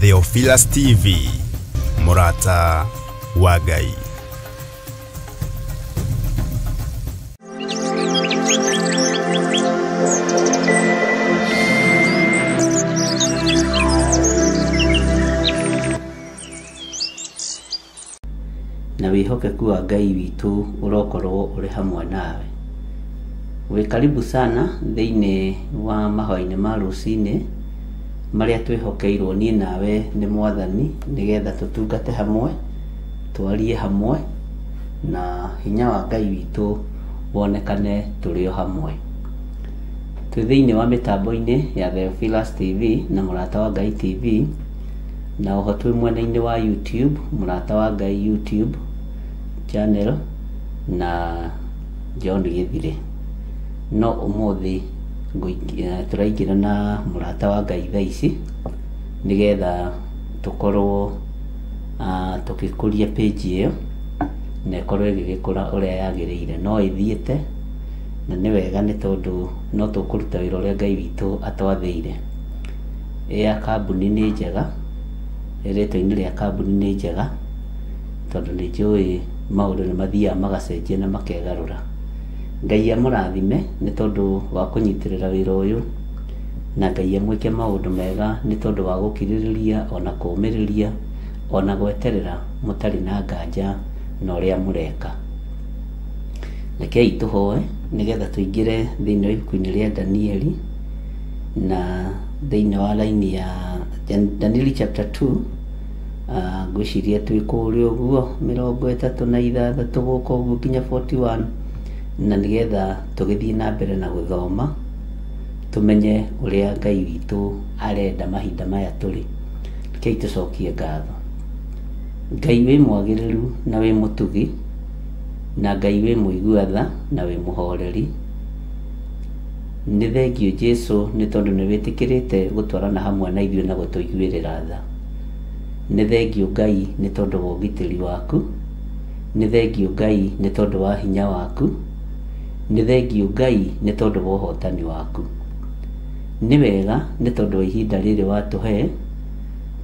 Theophilus TV, Murata wa Ngai. Na wihokeku wa Ngai witu urokorwo uri hamwe nawe. We karibu sana thiini wa mahoya-ini ma rucini maria twihokeirwo nie nawe ni Mwathani nigetha tutungate hamwe, twarie hamwe na hinya wa Ngai witu wonekane turi o hamwe. Twi thiini wa mitambo-ini ya Theophilus TV na Murata wa Ngai TV, na oho twi mwena-ini wa YouTube, Murata wa Ngai YouTube channel na John Githire. No umuthi turaingira na Murata wa Ngai thaa ici nigetha tukorwo tukikuria page iyo na ikorwo igikura uria yagiriire. No ithiete na ni wega ni tondu no tukuruta wira uria Ngai witu atwathiire. Ya kambuni ni njega, rĩtwa-inĩ rĩa kambuni ni njega tondu ni njui maundu ni mathia magacenjia na makegarura. Ngai amurathime ni tondu wa kunyitirira wira uyu, na Ngai amwike maundu mega ni tondu wa gukiririria ona kumiriria ona gweterera mutari na nganja na uria mureka. Rekei tuhoe nigetha tuingire thiini wa ibuku-ini ria Danieli, na thiini wa laini ya Danieli chapter 2 ngwiciria twi kuri uguo 36 guko uguo kinya 41, na nigetha tugithii na mbere na guthoma tumenye uria Ngai witu arenda mahinda maya turi. Rekei tucokie ngatho. Ngai wi mwagiriru na wi mutugi, na Ngai wi muiguatha na wi muhoreri. Ni thengio Jesu ni tondu ni witikirite gutwarana hamwe na ithuĩ na gutuiguirira tha. Ni thengio Ngai ni tondu wa ugitiri waku. Ni thengio Ngai ni tondu wa hinya waku. Ni thengio Ngai ni tondu wa uhotani waku. Ni wega ni tondu wa ihinda riri watuhe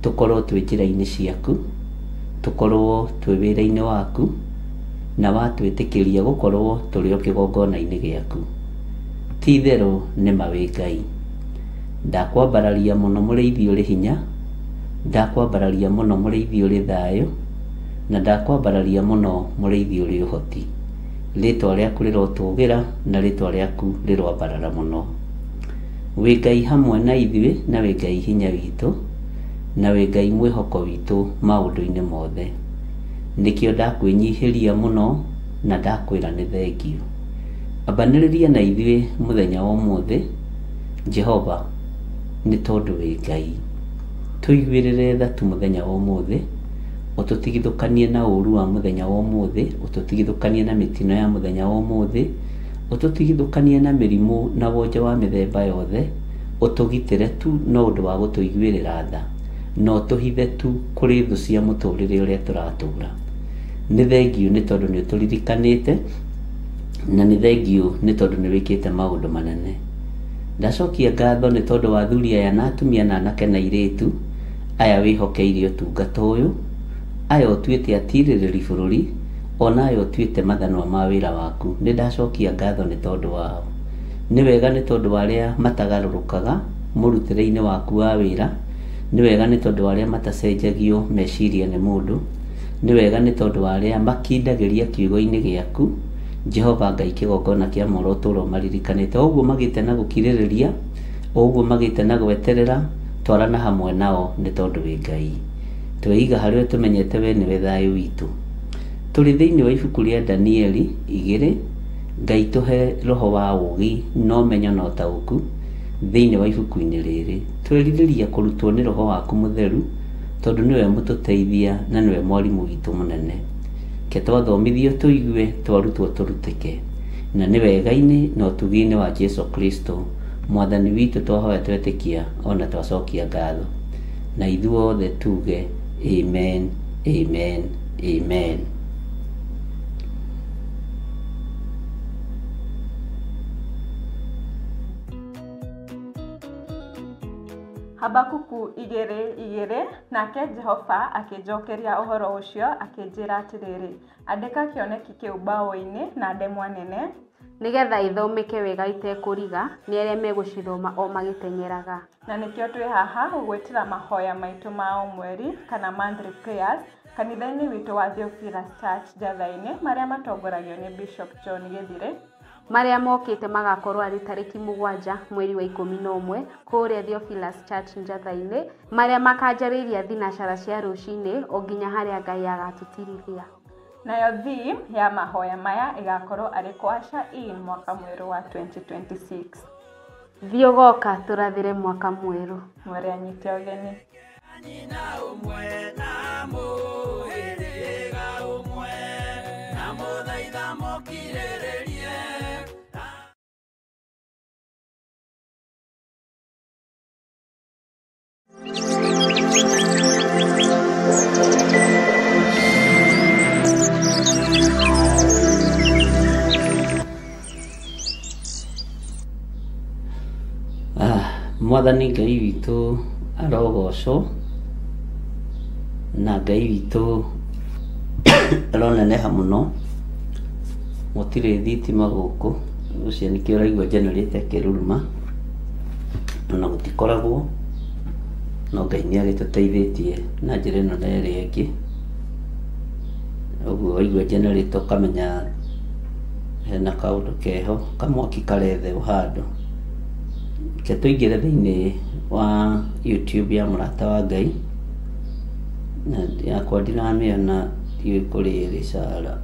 tukorwo twi njĩra-inĩ ciaku, tukorwo twi wĩra-inĩ waku, na watwĩtĩkĩria gukorwo turi o kĩgongona-inĩ gĩaku. Ti itherũ nĩ ma wĩ Ngai. Ndakwambararia mũno mũrĩithi ũrĩ hinya, ndakwambararia mũno mũrĩithi ũrĩ thayũ, na ndakwambararia mũno mũrĩithi ũrĩ ũhoti. Rĩtwa rĩaku rĩrotũgĩra na rĩtwa rĩaku rĩroambarara mũno. Wĩ Ngai hamwe na ithuĩ, na wĩ Ngai hinya witũ, na wĩ Ngai mwĩhoko witũ maũndũ-inĩ mothe. Nĩkĩo ndakwĩnyihĩria mũno na ndakwĩra nĩ thengio. Ambanĩrĩria na ithuĩ mũthenya wa ũmũthĩ Jehova nĩ tondu wĩ Ngai. Tuiguĩrĩre tha tu mũthenya wa ũmũthĩ, ũtũtigithũkanie na ũru wa mũthenya wa ũmũthĩ, ũtũtigithũkanie na mĩtino ya mũthenya wa ũmũthĩ, ũtũtigithũkanie na mĩrimũ na wonje wa mĩthemba yothe, ũtũgitĩre tu na ũndũ wa gũtũiguĩrĩra tha, na ũtũhithe tu kũrĩ thũ cia mũtũrĩre ũrĩa tũratũra. Nĩ thengio nĩ tondu nĩ ũtũririkanĩte, na nĩ thengio nĩ tondu nĩ wĩkĩte maũndũ manene. Ndacokia ngatho nĩ tondu wa athuri aya na atumia na anake na airĩtu aya wĩhokeire ũtungata ũyũ, aya ũtuĩte atirĩrĩri bũrũri, ona aya ũtuĩte mathanwa ma wĩra waku. Nĩ ndacokia ngatho nĩ tondu wao. Nĩ wega nĩ tondu wa arĩa matagarũrũkaga mũrutĩre-inĩ waku wa wĩra. Nĩ wega nĩ tondu wa arĩa matacenjagio meciria nĩ mũndũ. Nĩ wega nĩ tondu wa arĩa makindagĩria kiugo-inĩ gĩaku. Jehova Ngai kĩgongona kĩa moro tũro maririkanĩte. Ũguo magĩte na gũkirĩrĩria, ũguo magĩte na gweterera, twarana hamwe nao nĩ tondu wĩ Ngai. Tweiga harĩa tũmenyete we nĩwe thayũ witũ. Tũrĩ thĩinĩ wa ibuku rĩa Danieli 2. Ngai tũhe roho wa ũũgĩ na ũmenyo na ũtaũku thĩinĩ wa ibuku-inĩ rĩrĩ. Twerirĩria kũrutwo nĩ roho waku mũtheru tondu nĩwe mũtũteithia na nĩwe mwarimũ witũ mũnene. Ke twathomithio tũigue, twarutwo tũrutĩke. Na nĩ wega-inĩ na ũtugi-inĩ wa Jesu Kristo Mwathani witũ twahoya twetĩkia ona twacokia ngatho. Na ithuothe tuge amen, amen, amen. Habakuku 2:2 nake Jehova akĩnjokeria ũhoro ũcio akĩnjĩra atĩrĩrĩ, andĩka kĩoneki kĩu bao-inĩ na ndemwa nene nigetha ithomeke wega itekũriga nĩ arĩa megũcithoma o magĩteng'eraga. Na nĩkĩo twĩ haha gũgwĩtĩra mahoya maitũ ma o mweri kana monthly prayers kanitha-inĩ witũ wa Theophilus Church Njatha-inĩ marĩa matongoragio nĩ Bishop John Gĩthire, marĩa mokĩte magakorwo arĩ tarĩki 7 mweri wa 11 kũrĩa Theophilus Church Njatha-inĩ, marĩa makanjarĩria thinacara cia rũcinĩ o nginya harĩa Ngai agatũtirithia. Nayo theme ya mahoya maya ĩgakorwo arĩ kũaca in mwaka mwerũ wa 2026. Thiĩ ũgoka tũrathĩre mwaka mwerũ. Mwere anyite ũgeni. Mwathani Ngai witũ arogocwo na Ngai witũ aroneneha mũno, gũtirĩ thitima gũkũ, ũcio nĩkĩo ũraigua generator ĩkĩruruma, na gũtikoragwo, no Ngai nĩagĩtũteithĩtie na njĩra ĩno na ĩrĩa ĩngĩ. Ũguo waigua generator kamenya hena kaũndũ keho, kamwaki karethe handũ. Ke tũingĩre thĩinĩ wa YouTube ya Mũrata wa Ngai, na yakwa ndiramĩona ndiũĩ kũrĩa ĩrĩ Sara.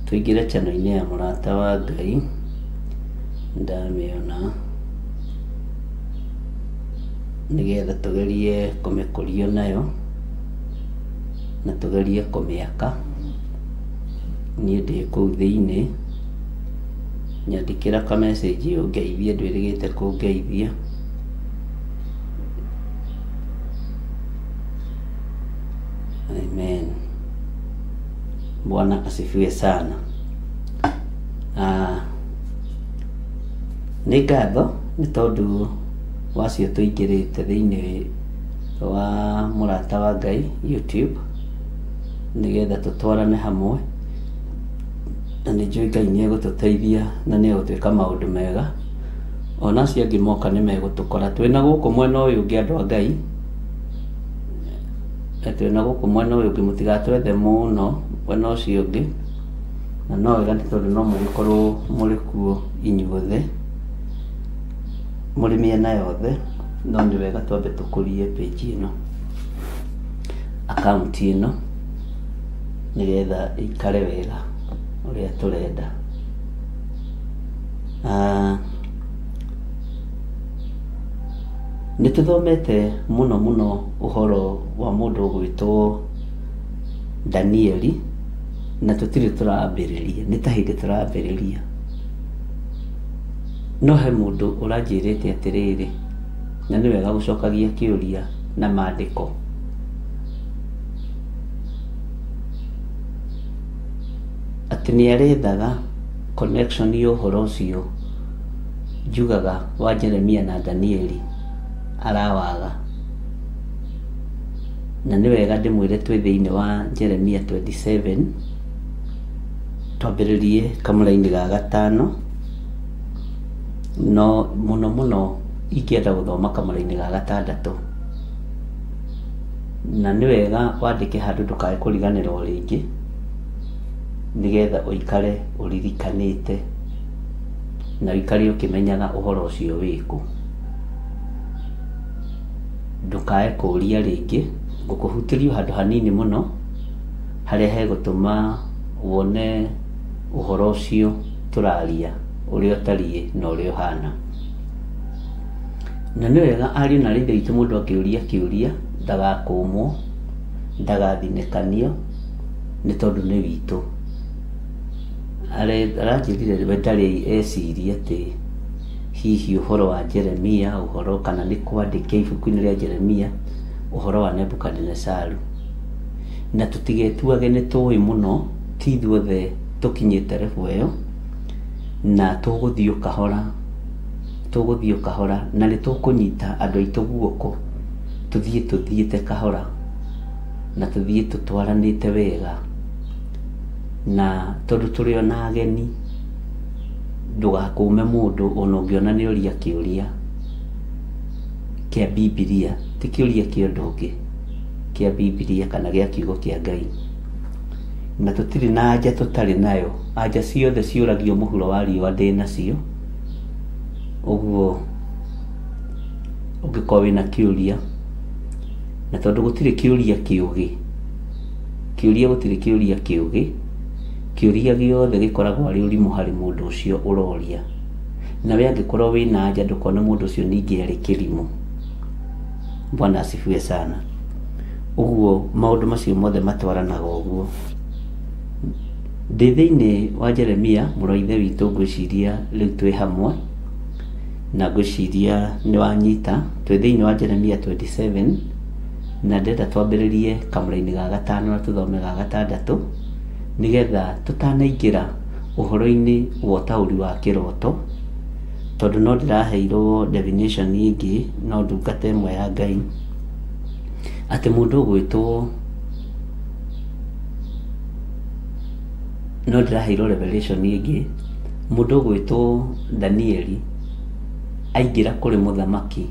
Tũingĩre channel-inĩ ya Mũrata wa Ngai, ndamĩona nigetha tugerie kũmĩkũrio nayo na tugerie kũmĩaka. Niĩ ndĩ kũu thĩinĩ, nyandĩkĩra ka message ũngeithie, ndwĩrĩgĩte kũngeithia. Amen. Bwana asifiwe sana. Nĩ ngatho nĩ tondũ wacio tũingĩrĩte thĩinĩ wa Mũrata wa Ngai YouTube nigetha tũtwarane hamwe, na nĩ njũĩ Ngai nĩegũtũteithia na nĩegũtwĩka maũndũ mega. Ona acio angĩ moka nĩmegũtũkora twĩna gũkũ mwena ũyũ ũngĩ, andũ a Ngai twĩna gũkũ mwena ũyũ ũngĩ, mũtigatwethe mũno mwena ũcio ũngĩ, na no wega nĩ tondũ no mũgĩkorwo mũrĩ kuo inyuothe, mũrĩ mĩena yothe, no nĩ wega twambe tũkũrie page ĩno, account ĩno, nigetha ikare wega ũrĩa tũrenda. Nĩ tũthomete mũno ũhoro wa mũndũ ũgwĩtwo Danieli, na tũtirĩ tũrambĩrĩria, nĩ ta hĩndĩ tũrambĩrĩria. No he mũndũ ũranjĩrĩte atĩrĩrĩ, na nĩ wega gũcokagia kĩũria na maandĩko. Atĩ nĩarethaga connection ya ũhoro ũcio njugaga wa Jeremia na Danieli arawaga. Na nĩ wega ndĩmwĩre twĩ thĩinĩ wa Jeremia 27, twambĩrĩrie kamũra-inĩ ga 5, no mũno ingĩenda gũthoma kamũra-inĩ ga 6. Na nĩ wega wandĩke handũ ndũkae kũriganĩra o rĩngĩ, nigetha ũikare ũririkanĩte na ũikare ũkĩmenyaga ũhoro ũcio wĩkũ. Ndũkae kũũria rĩngĩ, ngũkũhutĩrio handũ hanini mũno harĩa hegũtũma wone ũhoro ũcio tũraria ũrĩa ũtariĩ na ũrĩa ũhana. Na nĩ wega ariũ na aithe aitũ mũndũ akĩũria kĩũria ndagakũmwo, ndagathinĩkanio, nĩ tondũ nĩ witũ. Aranjĩrire we ndarĩ eciria atĩ hihi ũhoro wa Jeremia, ũhoro kana nĩ kwandĩke ibuku-inĩ rĩa Jeremia uhoro wa Nebukadnezaru, na tutigetuage nĩ tũĩ mũno, ti ithuothe tũkinyĩte level ĩyo, na tũgũthiĩ kahora, na nĩ tũkũnyita andũ aitũ guoko, tũthiĩte kahora, na tũthiĩ tũtwaranĩte wega, na tondũ tũrĩ ona ageni, ndũgakũme mũndũ ona ũngĩona nĩ ũria kĩũria kĩa Biblia, ti kĩũria kĩa ũndũ ũngĩ, kĩa Biblia kana gĩa kiugo kĩa Ngai. Na tũtirĩ na anja tũtarĩ nayo, anja ciothe ciũragio mũhuro wa riũa ndĩ nacio. Ũguo ũngĩkorwo wĩna kĩũria, na tondũ gũtirĩ kĩũria kĩũgĩ, gũtirĩ kĩũria kĩũgĩ, kĩũria gĩothe gĩkoragwo arĩ ũrimũ harĩ mũndũ ũcio ũroria, na we angĩkorwo wĩna anja ndũkone mũndũ ũcio ningĩ arĩ kĩrimũ. Bwana asifiwe sana. Ũguo maũndũ macio mothe matwaranaga ũguo. Ndĩ thĩinĩ wa Jeremia, mũrũ wa ithe witũ, ngwĩciria rĩu twĩ hamwe, na ngwĩciria nĩ wanyita. Twĩ thĩinĩ wa Jeremia 27, na ndenda twambĩrĩrie kamũra-inĩ ga gatano na tũthome ga gatandatũ, nĩgetha tũtanaingĩra ũhoro-inĩ wa ũtaũri wa kĩroto, tondũ no ndĩraheirwo definition ĩngĩ, no ndungata ĩmwe ya Ngai, atĩ mũndũ ũgwĩtwo, no ndĩraheirwo revelation ĩngĩ, mũndũ ũgwĩtwo Danieli aingĩra kũrĩ mũthamaki,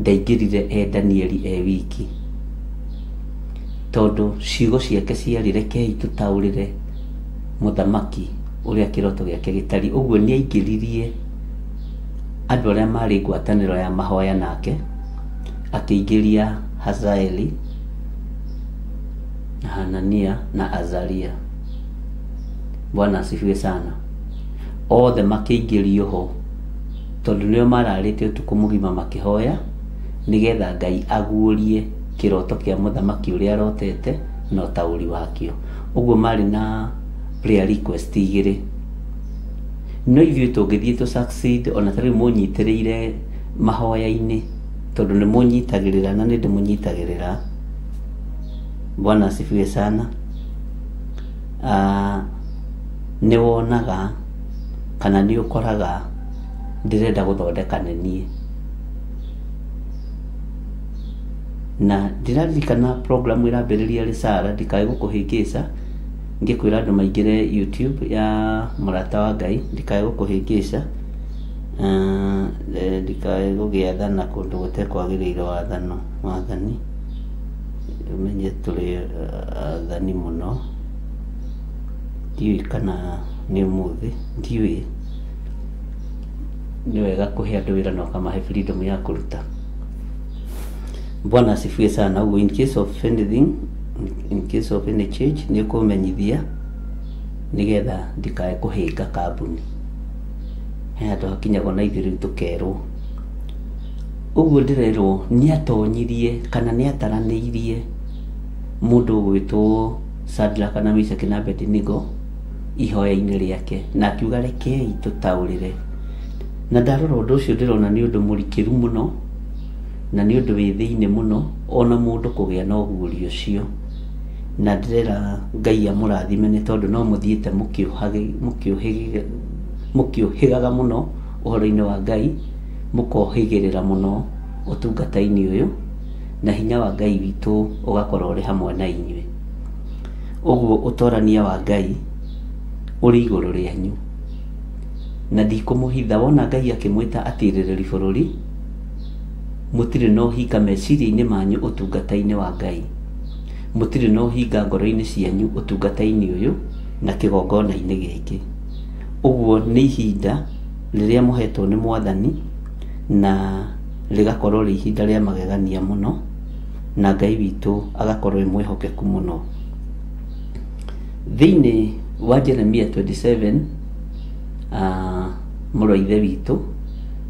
ndaingĩrire Danieli wiki, tondũ ciugo ciake ciarĩ rekei tũtaũrĩre mũthamaki ũrĩa kĩroto gĩake gĩtari. Ũguo nĩ aingĩririe andũ arĩa marĩ ngwatanĩro ya mahoya nake, akĩingĩria Hazaeli, Hanania na Azaria. Bwana asifiwe sana. Othe makĩingĩrio ho, tondũ nĩo mararĩte ũtukũ mũgima makĩhoya, nĩgetha Ngai aguũrie kĩroto kĩa mũthamaki ũrĩa arotete na ũtaũri wakĩo. Ũguo marĩ na prayer request igĩrĩ. No ithuĩ tũngĩthiĩ tũ succeed ona tarĩu mũnyitĩrĩire mahoya-inĩ, tondũ nĩ mũnyitagĩrĩra na nĩ ndĩmũnyitagĩrĩra. Bwana asifiwe sana. Nĩ wonaga kana nĩ ũkoraga ndĩrenda gũthondeka nenie, na ndĩraririkana program ĩrambĩrĩria Risara, ndikae gũkũhĩngĩca, ngĩkwĩra andũ maingĩre YouTube ya mũrata wa Ngai, ndikae gũkũhĩngĩca, ndikae gũgĩathana kũndũ gũtekwagĩrĩire wathani, ũmenye tũrĩ athani mũno, ndiũĩ kana nĩ ũmũthĩ, ndiũĩ, nĩ wega kũhe andũ wĩra na ũkamahe freedom ya kũruta. Bwana asifiwe sana. Ũguo in case of anything, in case of any change, nĩ kũmenyithia nĩgetha ndikae kũhĩnga kambuni, he andũ hakinyagwo na ithuĩ rĩu tũkerwo. Ũguo ndĩrerwo nĩ atonyirie kana nĩ ataranĩirie mũndũ ũgwĩtwo Shadraka na Meshaki na Abednego ihoya-inĩ rĩake, na akiuga rekei tũtaũrĩre. Na ndarora ũndũ ũcio ndĩrona nĩ ũndũ mũrikĩru mũno, na nĩ ũndũ wĩ thĩinĩ mũno, ona mũndũ kũgĩa na ũguũri ũcio. Na ndĩrera Ngai amũrathime, nĩ tondũ no mũthiĩte mũkĩũhĩgaga mũno ũhoro-inĩ wa Ngai, mũkohĩgĩrĩra mũno ũtungata-inĩ ũyũ, na hinya wa Ngai witũ ũgakorwo ũrĩ hamwe na inyuĩ. Ũguo ũtorania wa Ngai ũrĩ igũrũ rĩanyu, na ndikũmũhitha. Wona Ngai akĩmwĩta atĩrĩrĩri bũrũri, mũtirĩ no hinga meciria-inĩ manyu ũtungata-inĩ wa Ngai, mũtirĩ no hinga ngoro-inĩ cianyu ũtungata-inĩ ũyũ na kĩgongona-inĩ gĩkĩ. Ũguo nĩ ihinda rĩrĩa mũhetwo nĩ Mwathani, na rĩgakorwo rĩ ihinda rĩa magegania mũno, na Ngai witũ agakorwo wĩ mwĩhokeku mũno. Thĩinĩ wa Jeremia 27, mũrũ wa ithe witũ,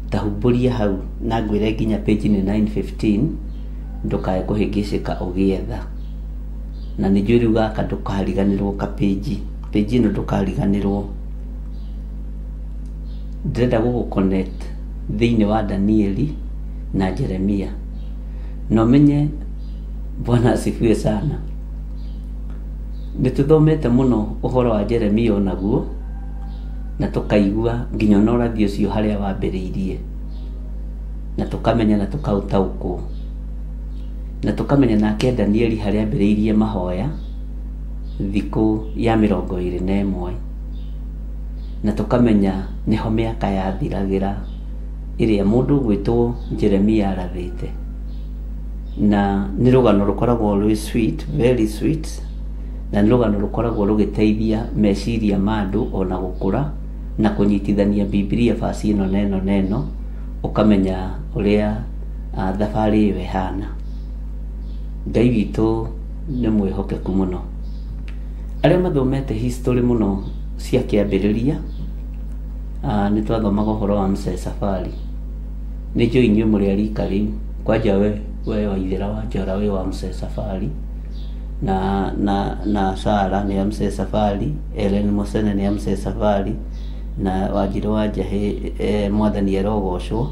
tahumbũria hau na ngwĩre nginya page 915, ndũkae kũhĩngĩcĩka ũgĩetha. Na nĩ njũĩ rĩu gaka ndũkariganĩrwo ka page ĩno, ndũkariganĩrwo. Ndĩrenda gũgũconnect thĩinĩ wa Danieli na Jeremia, no menye Bwana asifiwe sana. Nituthomete muno uhoro wa Jeremia onaguo na tukaigua nginya no radio cio haria wambiriirie na tukamenya na tukautaukwo na tukamenya nake Danieli haria ambiriirie mahoya thiku ya 21 na tukamenya niho miaka yathiragira iria mundu gwitwo Jeremia arathite na ni rugano rukoragwo rwi sweet, very sweet, na ni rugano rukoragwo rugiteithia meciria mandu ona gukura na kunyitithania Biblia basi ino neno ukamenya uria thabari iyo ihana. Ngai witu ni mwihokeku muno. Aria mathomete history muno cia kiambiriria ni twathomaga uhoro wa Musa Safari. Ni jo inyu muri arika riu kwaja we Waithira wa Njora we wa Musa Safari na Sara ni Musa Safari, Ellen Musene ni Musa Safari, na Wanjiru wa Njahi Mwathani Erogocwo,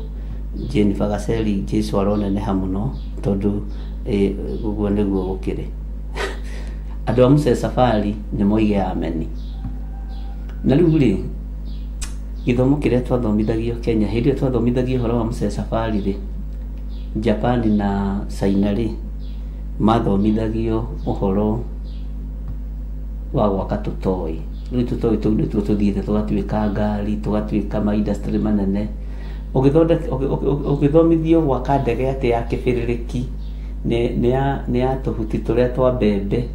Jennifer Gaseli Jesu aronene muno tondu guguo niguo gukiri. Andu a Musa Safari ni moige ameni. Na riu ri githomo kiria twathomithagio Kenya hindi twathomithagio horo wa Musa Safari ri Japan na China ri mathomithagio uhoro wa gwaka tutoi. Riu tutoi tuu nituo tuthiite tugatuika ngari, tugatuika ma industry manene. Ugithomithio gwaka ndege ati ya kibiririki ni ya tuhuti turia twa mbembe,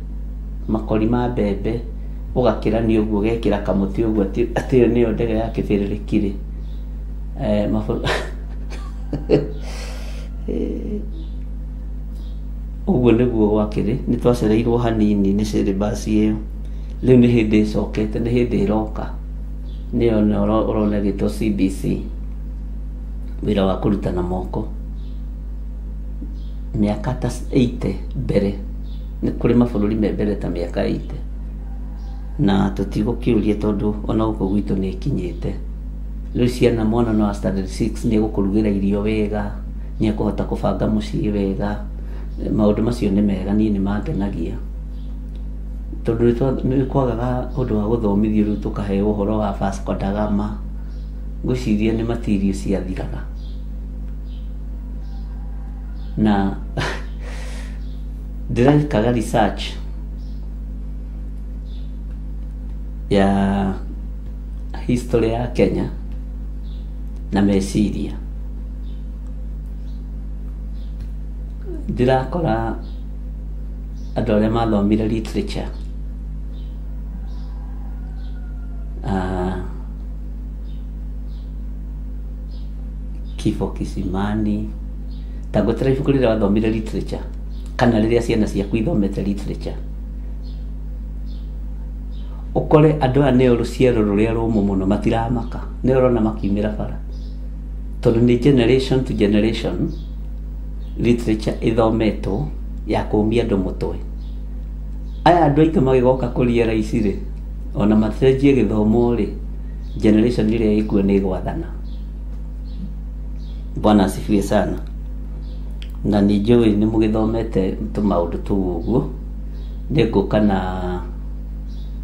makori ma mbembe, ugakira ni uguo gekira kamuti uguo ati niyo ndege ya kibiririki ri uguo niguo gwakiri. Ni twacereirwo hanini ni syllabus iyo. Riu ni hindi icokete, ni hindi iroka, niyo urona gitwo CBC, wira wa kurutana moko. Miaka ta 80 mbere ni kuri mabururi me mbere ta miaka 80 na tutigukiuria tondu ona uko gwitu ni kinyite. Riu ciana mwana no standard 6 ni gukurugira irio wega, ni kuhota kubanga mucii wega. Maundu macio ni mega, ni mangenagia tondu ni kwagaga undu wa guthomithio riu tukaheo uhoro wa Vasco da Gama. Ngwiciria ni material cia thiraga na ndiraikaga research ya history ya Kenya na meciria. Ndirakora andu aria mathomire literature Kifo Kisimani tangotera ibuku riria wathomire literature kana riria ciana ciaku ithomete literature, ukore andu aya nio ruciaro ruria rumu muno matiramaka, ni urona makiumira bara tondu ni generation to generation literature ithometwo ya kumia andu mutwe. Aya andu aitu magigoka kuria raici ri ona macenjie githomo ri generation iria ikuo ni gwathana. Bwana asifiwe sana. Na ni njui ni mugithomete tumaundu tuu uguo. Niguka na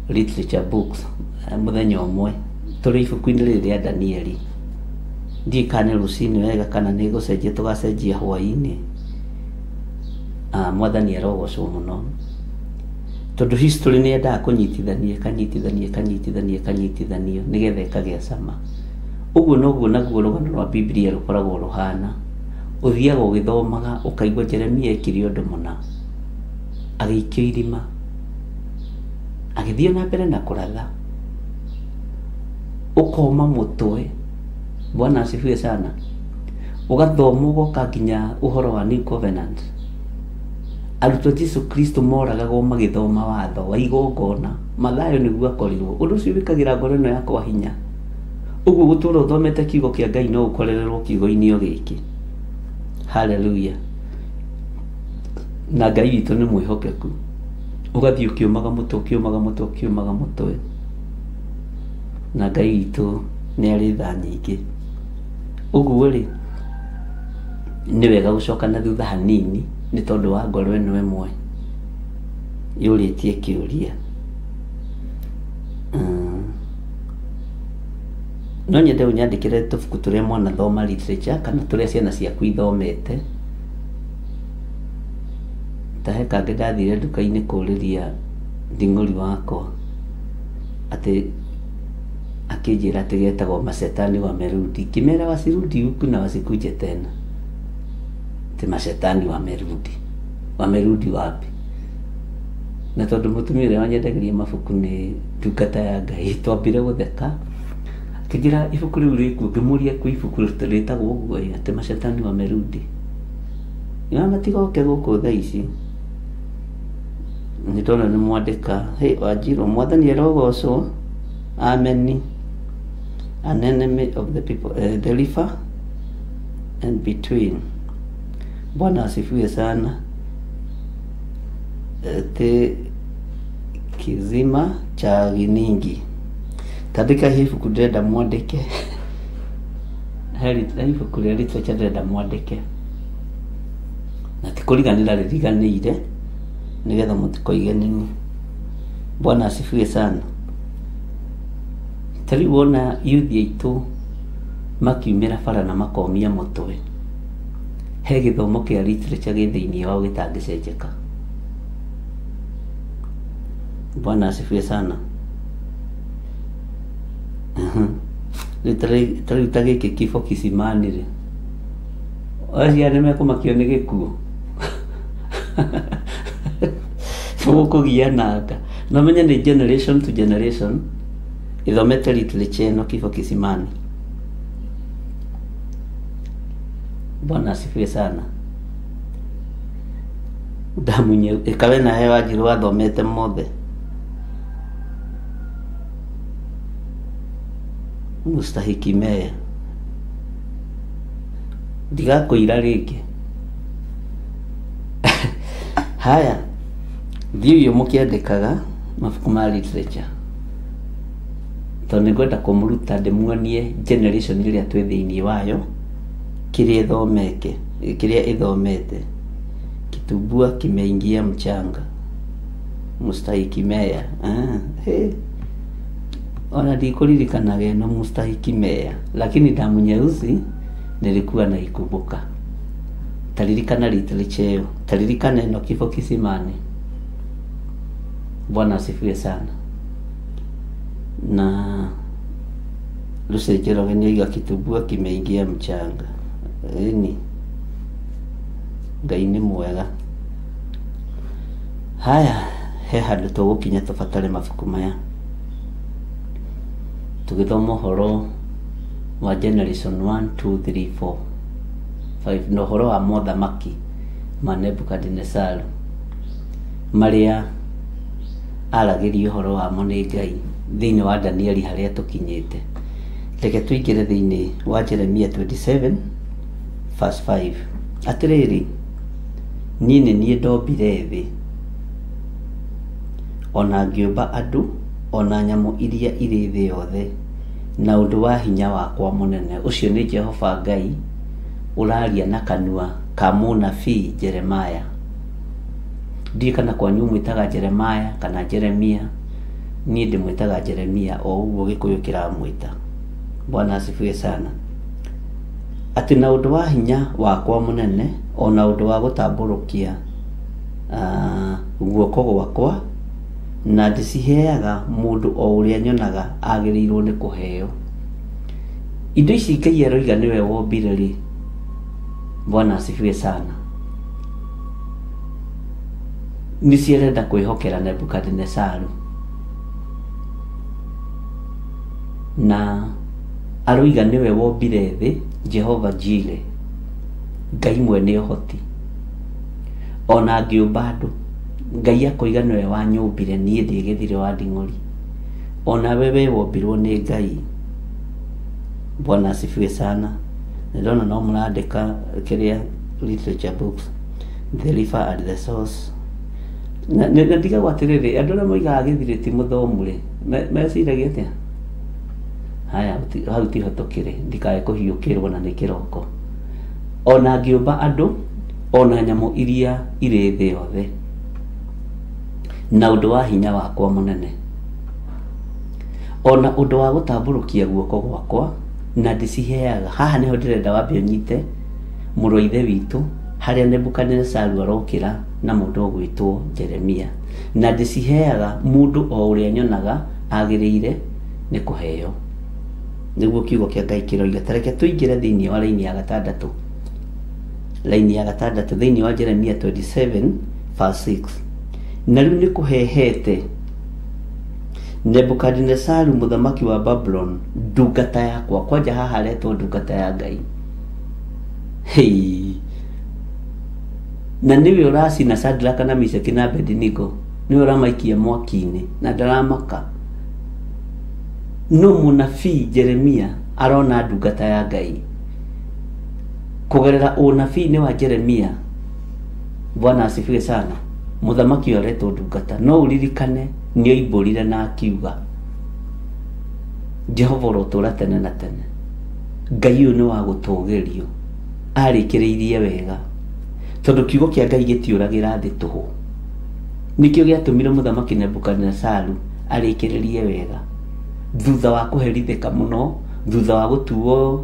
literature books muthenya umwe turi ibuku-ini riri ria Danieli. Ndikane rucini wega kana ni gucenjia tugacenjia hwaini. Mwathani erogocwo muno tondu history ni endaga kunyitithania kanyitithanio nigetha ikagia cama. Uguo noguo naguo rugano rwa Biblia rukoragwo ruhana. Uthiaga ugithomaga ukaigua Jeremia ekire undu muna, agiikio irima, agithio na mbere na kuratha, ukoma mutwe. Bwana asifiwe sana. Ugathoma ugoka nginya uhoro wa New Covenant. Arutwo Jesu Kristo moragagwo magithoma watho wa igongona, mathayo niguo akorirwo. Undu ucio wikagira ngoro ino yakwa hinya. Uguo gutura uthomete kiugo kia Ngai no ukorererwo kiugo-ini o giki. Hallelujah. Na Ngai witu ni mwihokeku. Ugathii ukiumaga mutwe. Na Ngai witu ni ari tha nyingi. Uguo ri nĩ wega gũcoka na thutha hanini nĩ tondũ wa ngoro ĩno ĩmwe yũrĩtie kĩũria. No nyende ũnyandĩkĩre tũbuku tũrĩa mwana thoma literature kana tũrĩa ciana ciaku ithomete. Ta he kangĩ ndathire nduka-inĩ kũũrĩria nding'ori wakwa atĩ akĩnjĩra atĩ getagwo Mashetani wamerudi. Ngĩmera wasirudi huku na wasikuje tena. Atĩ Mashetani wamerudi wapi? Na tondũ mũtumia ũrĩa wanyendagĩria mabuku nĩ ndungata ya Ngai, twambire gũtheka. Akĩnjĩra ibuku rĩu rĩkuo, ngĩmũria kwĩ ibuku rĩtagwo ũguo atĩ Mashetani wamerudi. Matigoke gũkũ thaa ici. Nĩ ndona nĩ mwandĩka, hey Wanjiru, Mwathani arogocwo, amen. An enemy of the people, deliver and between. Bwana asifiwe sana. Te kizima cha giningi. Tandika hii ibuku ndĩrenda mwandĩke. Heri ibuku rĩa literature ndĩrenda mwandĩke. Na ti kũriganĩra rĩriganĩire nĩgetha mũtikoige nini. Bwana asifiwe sana. Tari wona youth aitũ makiumĩra bara na makomia mũtwe. He gĩthomo kĩa literature gĩ thĩinĩ wao gĩtangĩcenjeka. Bwana asifiwe sana. Tari ta gĩkĩ kifo kisimani rĩ. Aciari mekũmakio nĩ gĩkuũ. Tũgũkũgia nanga. No menye nĩ generation to generation ithomete literature ĩno kifo kisimani. Bwana asifiwe sana. Ndamunye ikawe na hewa Wanjiru wathomete mothe. Mustahiki Meya. Ndigakũira rĩngĩ. Haya, thiĩ mũkĩandĩkaga mabuku ma literature. Tondũ nĩngwenda kũmũruta ndĩmuonie generation ĩrĩa twĩ thĩinĩ wayo kĩrĩa ithomete. Kitumbua kimeingia mchanga. Mustahiki Meya. Ona ndikũririkanaga ĩno Mustahiki Meya, lakini damu nyeusi nilikuwa naikumbuka. Taririkana literature hiyo, taririkana ĩno kifo kisimani. Bwana asifiwe sana. Na Lusekero wenye kitumbua kimeingia mchanga. Ngai nĩ mwega. Haya, he handũ tũgũkinya tũbatare mabuku maya. Tũgĩthoma ũhoro wa generation 1, 2, 3, 4, 5 na ũhoro wa mothamaki ma Nebukadnezar marĩa aragĩrio ũhoro wamo nĩ Ngai thĩinĩ wa Danieli harĩa tũkinyĩte. Reke tũingĩre thĩinĩ wa Jeremia 27 verse 5. Atĩrĩrĩ, niĩ nĩ niĩ ndombire thĩ, ona ngĩũmba andũ, ona nyamũ iria irĩ thĩ yothe, na ũndũ wa hinya wakwa mũnene. Ũcio nĩ Jehova Ngai ũraria na kanua ka mũnabii Jeremaya. Ndiĩ kana kwanyu mwĩtaga Jeremaya kana Jeremia. Niĩ ndĩmwĩtaga Jeremia o ũguo Gĩkũyũ kĩramwĩta. Bwana asifiwe sana. Atĩ na ũndũ wa hinya wakwa mũnene, ona ũndũ wa gũtambũrũkia guoko gwakwa, na ndĩciheaga mũndũ o ũrĩa nyonaga agĩrĩirwo nĩ kũheo. Indo ici Ngai eroiga nĩwe wombire rĩ. Bwana asifiwe sana. Nĩciarenda kwĩhokera Nebukadnezar. Na aroiga nĩwe wombire thĩ, Jehova Jire, Ngai mwene ũhoti. Ona ngĩũmba andũ, Ngai akoiga nĩwe wanyũmbire, niĩ ndĩ gĩthirĩ wa nding'ori. Ona wewe wombirwo nĩ Ngai. Bwana asifiwe sana. Ndona no mũrandĩka kĩrĩa literature books, the river at the source. Na ndigagwo atĩrĩrĩ, andũ arĩa moigaga gĩthirĩ ti mũthomu rĩ, meciragia atĩa? Haya, hau tiho tũkĩrĩ, ndikae kũhiũkĩrwo na nĩ kĩroko. ona ngĩũmba andũ ona nyamũ iria irĩ thĩ yothe na ũndũ wa hinya wakwa mũnene, ona ũndũ wa gũtambũrũkia guoko gwakwa na ndĩciheaga. Haha nĩho ndĩrenda wambe ũnyite mũrũ wa ithe witũ harĩa Nebukadinezaru arokĩra na mũndũ ũgwĩtwo Jeremia, na ndĩciheaga mũndũ o ũrĩa nyonaga agĩrĩire nĩ kũheo, nĩguo kiugo kĩa Ngai kĩroiga. Tareke tũingĩre thĩinĩ wa laini ya gatandatũ, laini ya gatandatũ thĩinĩ wa Jeremia 27 verse 6. Na rĩu nĩ kũhehete Nebukadinezaru mũthamaki wa Babylon ndungata yakwa. Kwanja haha aretwo ndungata ya Ngai. Hei, na niwe ũracina Shadraka na Meshaki na Abednego, niwe ũramaikia mwaki-inĩ na ndaramaka. No mũnabii Jeremia arona ndungata ya Ngai kugerera ũnabii-inĩ wa Jeremia. Bwana asifiwe sana. Mũthamaki aretwo ndungata. No uririkane nĩoimbũrire na akiuga, Jehova ũrotũra tene na tene. Ngai ũyũ nĩ wa gũtũgĩrio, arĩkĩrĩirie wega, tondũ kiugo kĩa Ngai gĩtiũragĩra thĩ tũhũ. Nĩkĩo gĩatũmire mũthamaki Nebukadinezaru arĩkĩrĩrie wega, thutha wa kũherithĩka mũno, thutha wa gũtuo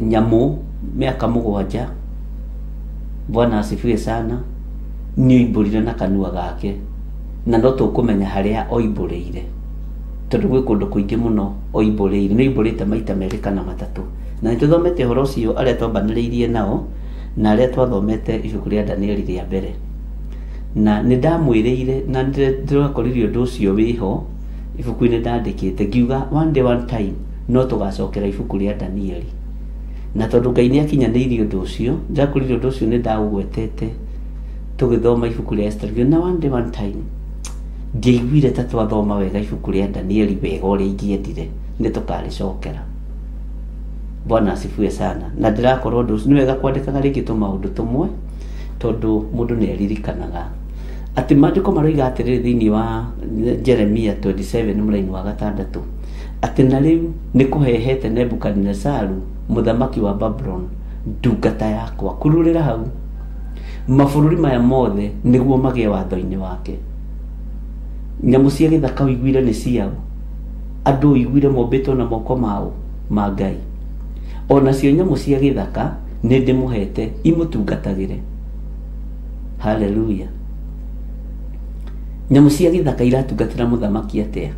nyamũ mĩaka 7. Bwana asifiwe sana. Nĩoimbũrire na kanua gake, na no tũkũmenya harĩa oimbũrĩire, tondũ gwĩ kũndũ kũingĩ mũno oimbũrĩire. Nĩoimbũrĩte maita 2 kana 3, na nĩtũthomete ũhoro ũcio arĩa twambanĩrĩirie nao na arĩa twathomete ibuku rĩa Danieli rĩa mbere, na nĩndamwĩrĩire na ndĩrakoririe ũndũ ũcio wĩho ibuku-inĩ ndandĩkĩte, ngiuga one day one time no tũgacokera ibuku rĩa Danieli, na tondũ Ngai nĩakinyanĩirie ũndũ ũcio, ndakoririe ũndũ ũcio nĩndaũgwetete tũgĩthoma ibuku rĩa Esther, na one day one time ndiaiguire ta twathoma wega ibuku rĩa Danieli wega ũrĩa ingĩendire, nĩtũkarĩcokera. Bwana asifiwe sana. Na ndĩrakorwo ũndũ ũcio nĩ wega kwandĩkaga rĩngĩ tũmaũndũ tũmwe, tondũ mũndũ nĩaririkanaga atĩ maandĩko maroiga atĩrĩrĩ thĩinĩ wa Jeremia 27 mũraini wa 6, atĩ na rĩu nĩ kũhehete Nebukadinezaru mũthamaki wa Babylon ndungata yakwa kururĩra hau mabũrũri maya mothe nĩguo magĩe watho-inĩ wake. Nyamũ cia gĩthaka ũiguire nĩ ciao, andũ ũiguire mombĩtwo na moko mao ma Ngai, ona cio nyamũ cia gĩthaka nĩ ndĩmũhete imũtungatagĩre. Haleluya. Nyamũ cia gĩthaka iratungatĩra mũthamaki atĩa?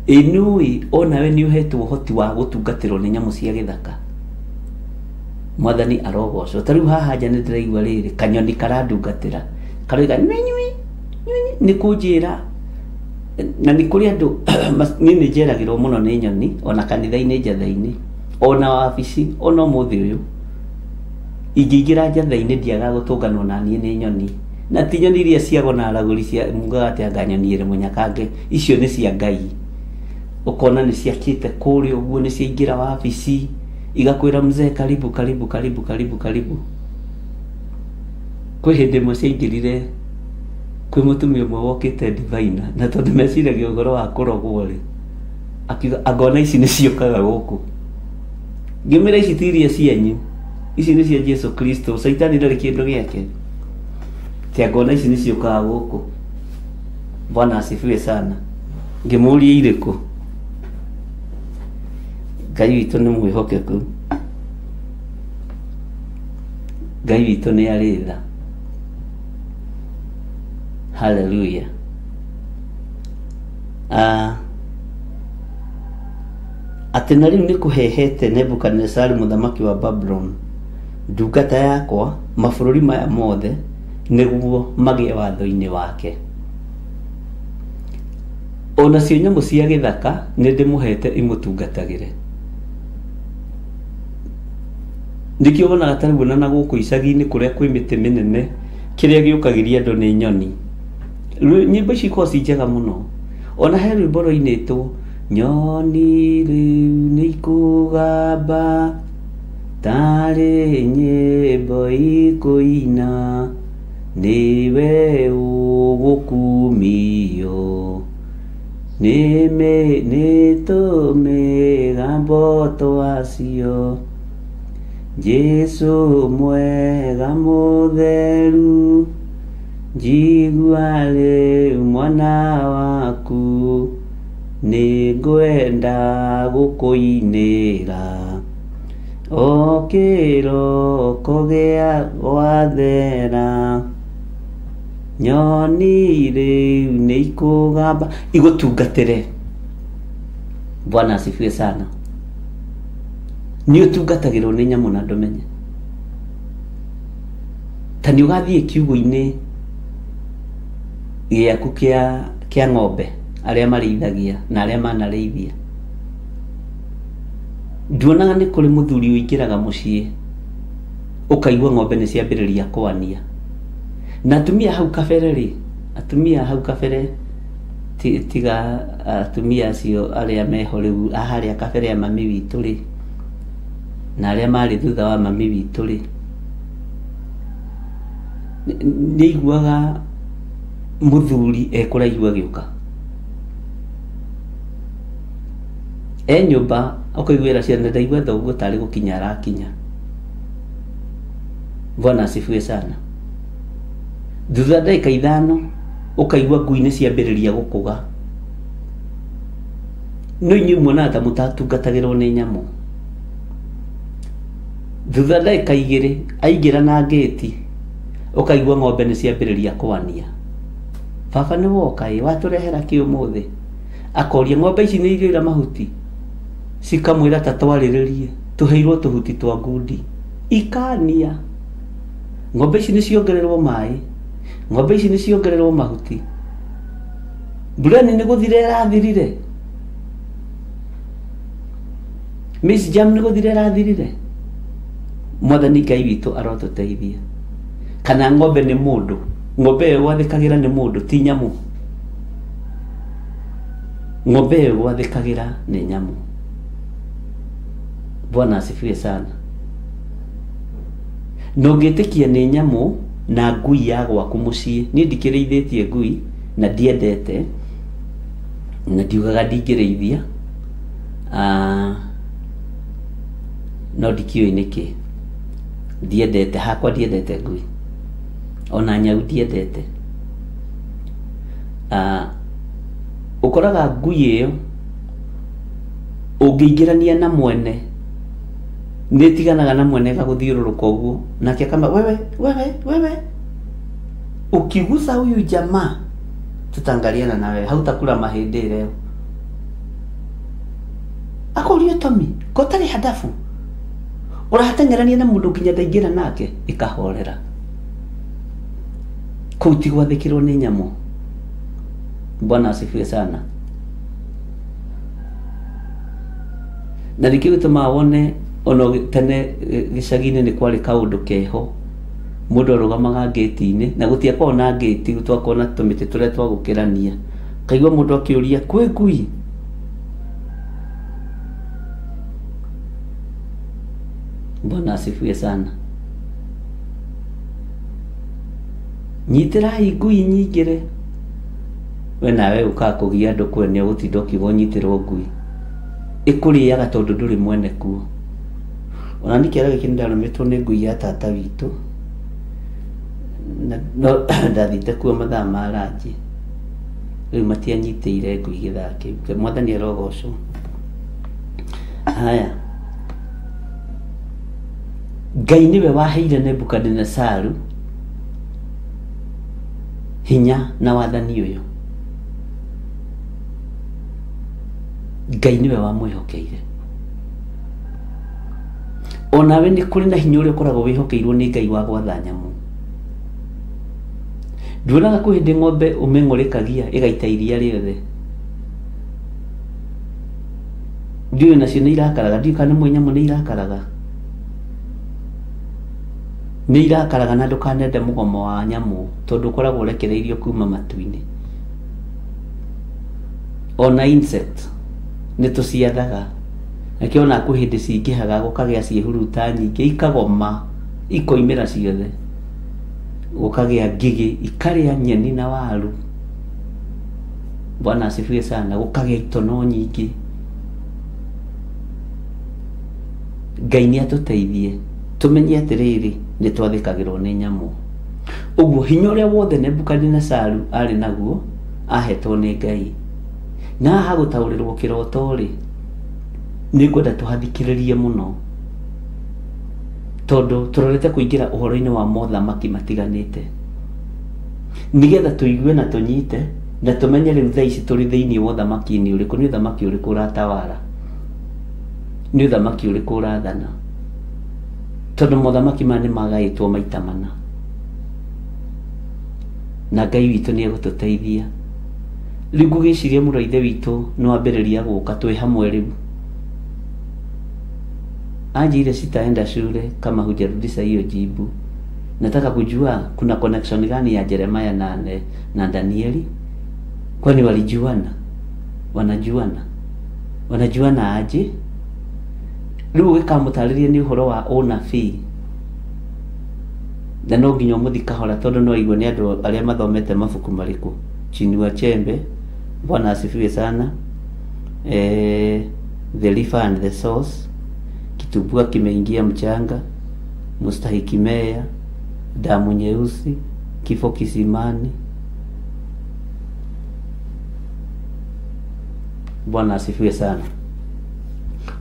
Inui onawe nĩ ũhetwo ũhoti wa gũtungatĩrwo nĩ nyamũ cia gĩthaka. Mwathani arogocwo. Ta rĩu haha nja nĩndĩraigua rĩrĩ kanyoni karandungatĩra, karoiga nĩ kũnjĩra, na nĩ kũrĩ andũ niĩ nĩnjeragĩrwo mũno nĩ nyoni, ona kanitha-inĩ njatha-inĩ, ona wabici, ona ũmũthĩ ũyũ ingĩingĩra njatha-inĩ ndiaga gũtũnganwo na niĩ nĩ nyoni. Na ti nyoni iria ciagona aragũri cia mugaga atĩ anga nyoni ĩrĩ mũnyakange, icio nĩ cia Ngai. Ũkona nĩ ciakĩte kũrĩa ũguo, nĩ ciaingĩra wabici igakwĩra mzee karibu karibu karibu karibu karibu. Kwĩ hĩndĩ ĩmwe ciaingĩrire kwĩ mũtumia ũmwe wokĩte diviner, na tondũ meciragia ũhoro wa kũrogwo rĩ, akiuga angona ici nĩ ciũkaga gũkũ. Ngĩmĩra ici ti iria cianyu, ici nĩ cia Jesu Kristo, Saitani ndarĩ kĩndũ gĩake, ti angona ici nĩ ciũkaga gũkũ. Bwana asifiwe sana. Ngĩmũria irĩkũ? Ngai witũ nĩ mwĩhokeku, Ngai witũ nĩ arĩ tha. Haleluya. Atĩ na rĩu nĩ kũhehete Nebukadinezaru mũthamaki wa Babylon ndungata yakwa mabũrũri maya mothe nĩguo magĩe watho-inĩ wake. Ona cio nyamũ cia gĩthaka nĩ ndĩmũhete imũtungatagĩre. Nĩkĩo wonaga ta rĩu na gũkũ icagi-inĩ kũrĩa kwĩ mĩtĩ mĩnene, kĩrĩa gĩũkagĩria andũ nĩ nyoni. Nyĩmbo ici ikoragwo ci njega mũno. Ona he rwĩmbo rũinĩtwo, nyoni rĩu nĩ ikũgamba tarĩ nyĩmbo ikũina, nĩwe ũgũkumio nĩtũmĩgamba mboto wacio. Jesu mwega mutheru, njigua riu mwana waku, ningwenda gukuinira. O kiroko gia gwathera, nyoni riu niikugamba igutungatire. Bwana asifiwe sana. Ni utungatagirwo ni nyamu na ndumenye. Tani ugathie kiugo-ini giaku kia ng'ombe aria marĩithagia na aria manarĩithia. Nduonaga nĩ kũrĩ mũthuri ũingĩraga mũciĩ ũkaigua ng'ombe nĩ ciambĩrĩria kwania. Na atumia hau kabere tiga atumia acio aria meho rĩu harĩa kabere ya mami witũ rĩ, na aria marĩ thutha wa mami witũ rĩ, nĩ iguaga mũthuri ekũraigua gĩũka nyũmba, ũkaiguĩra ciana ndaigua thoguo tarĩ gũkinya arakinya. Bwana asifiwe sana. Thutha ndagĩka 5 ũkaigua ngui nĩ ciambĩrĩria gũkũga. No inyuĩ muonaga ta mũtatungatagĩrwo nĩ nyamũ. Thutha ndagĩka 2 aingĩra na ngĩti ũkaigua ng'ombe nĩ ciambĩrĩria kwania. Baba nĩ woka watũrehera kĩ ũmũthĩ? Akoria ng'ombe ici nĩ irĩra mahuti. Cikamwĩra ta twarĩrĩrie, tũheirwo tũhuti twa ngundi. Ikania. Ng'ombe ici nĩ ciongererwo maĩ, ng'ombe ici nĩ ciongererwo mahuti. Mbura nĩ gũthira ĩrathirire. Miss Jam nĩ gũthira ĩrathirire. Mwathani Ngai witũ arotũteithia. Kana ng'ombe nĩ mũndũ, ng'ombe ĩyo gwathĩkagĩra nĩ mũndũ ti nyamũ. Ng'ombe ĩyo gwathĩkagĩra nĩ nyamũ. Bwana asifiwe sana. No ngĩtĩkia nĩ nyamũ na ngui ya gwaku mũciĩ. Niĩ ndikĩrĩithĩtie ngui na ndiendete na ndiugaga ndingĩrĩithia, no ndikiũĩ nĩkĩ. Ndiendete, hakwa ndiendete ngui, ona nyau ndiendete. Ũkoraga ngui ĩyo ũngĩingĩrania na mwene nĩ tiganaga na mwene gagũthiũrũrũka ũguo, nake akamba wewe ukigusa huyu jamaa tutangaliana nawe, hautakula mahĩndĩ leo. Akorio Tommy, kotari hadafu ũrahateng'erania na mũndũ nginya ndaingĩra nake, ikahorera. Kũu ti gwathĩkĩrwo nĩ nyamũ. Bwana asifiwe sana. Na nĩkĩgĩtũmaga wone ono tene gĩcagi-inĩ nĩ kwarĩ kaũndũ keho, mũndũ arũgamaga ngĩti-inĩ na gũtiakoragwo na ngĩti, twakorwo na tũmĩtĩ tũrĩa twa gũkĩrania. Kaigua mũndũ akĩũria kwĩ ngui? Bwana asifiwe sana. Nyitĩrai ngui nyingĩre. We nawe ũkaga kũgia andũ kwene ũgũtinda ũkiuga ũnyitĩrwo ngui. Ĩkũrĩaga tondũ ndũrĩ mwene kuo. Ona nĩ kĩara gĩkĩ nĩndarũmĩtwo nĩ ngui ya tata witũ, no ndathite kuo mathaa ma ranji, rĩu matianyitĩire ngui gĩthaa kĩu. Mwathani arogocwo. Haya, Ngai nĩwe waheire Nebukadnezaru hinya na wathani ũyũ. Ngai nĩwe wamwĩhokeire. Onawe nĩ kũrĩ na hinya ũrĩa ũkoragwo wĩhokeirwo nĩ Ngai wa gwatha nyamũ. Nduonaga kwĩ hĩndĩ ng'ombe ũmĩng'ũrĩkagia ĩgaita iria rĩothe. Ndiũĩ nacio nĩ irakaraga, ndiũĩ kana nĩ nyamũ nĩ irakaraga. Nĩ irakaraga na ndũkanende mũgomo wa nyamũ tondũ ũkoragwo ũrekereirio kuma matu-inĩ. Ona insect nĩ tũciathaga. Nakĩo ona kwĩ hĩndĩ cingĩhaga gũkagĩa ciĩhuruta nyingĩ ikagoma ikoimĩra ciothe. Gũkagĩa ngigĩ ikarĩa nyeni na waru. Bwana asifiwe sana. Gũkagĩa itono nyingĩ. Ngai nĩ atũteithie tumenye atĩrĩrĩ nĩ twathĩkagĩrwo nĩ nyamũ. Ũguo hinya ũrĩa wothe Nebukadinezaru arĩ naguo ahetwo nĩ Ngai. Na haha gũtaũrĩrwo kĩroto rĩ, nĩ ngwenda tũhathikĩrĩrie mũno, tondũ tũrorete kũingĩra ũhoro-inĩ wa mothamaki matiganĩte, nĩgetha tũigue na tũnyite na tũmenye rĩu thaa ici tũrĩ thĩinĩ wa ũthamaki-inĩ ũrĩkũ, nĩ ũthamaki ũrĩkũ ũratawara, nĩ ũthamaki ũrĩkũ ũrathana, tondũ mothamaki maya nĩ magaĩtwo maita mana. Na Ngai witũ nĩ egũtũteithia. Rĩu ngũgĩciria mũrũ wa ithe witũ nĩ wambĩrĩria gũka twĩ hamwe rĩu. Anjire sitaenda shule kama hujarudisha hiyo jibu. Nataka kujua kuna connection gani ya Jeremiah na Danieli? Kwani walijuana? Wanajuana aje? Rĩu gĩkamũtarĩria nĩ ũhoro wa ũnabii. Na no nginya mũthi kahora, tondũ no igwe nĩ andũ arĩa mathomete mabuku marĩkũ. Chinua Achebe, Bwana asifiwe sana. The River and the Source, Kitumbua kimeingia mchanga, Mustahiki Meya, Damu Nyeusi, Kifo Kisimani. Bwana asifiwe sana.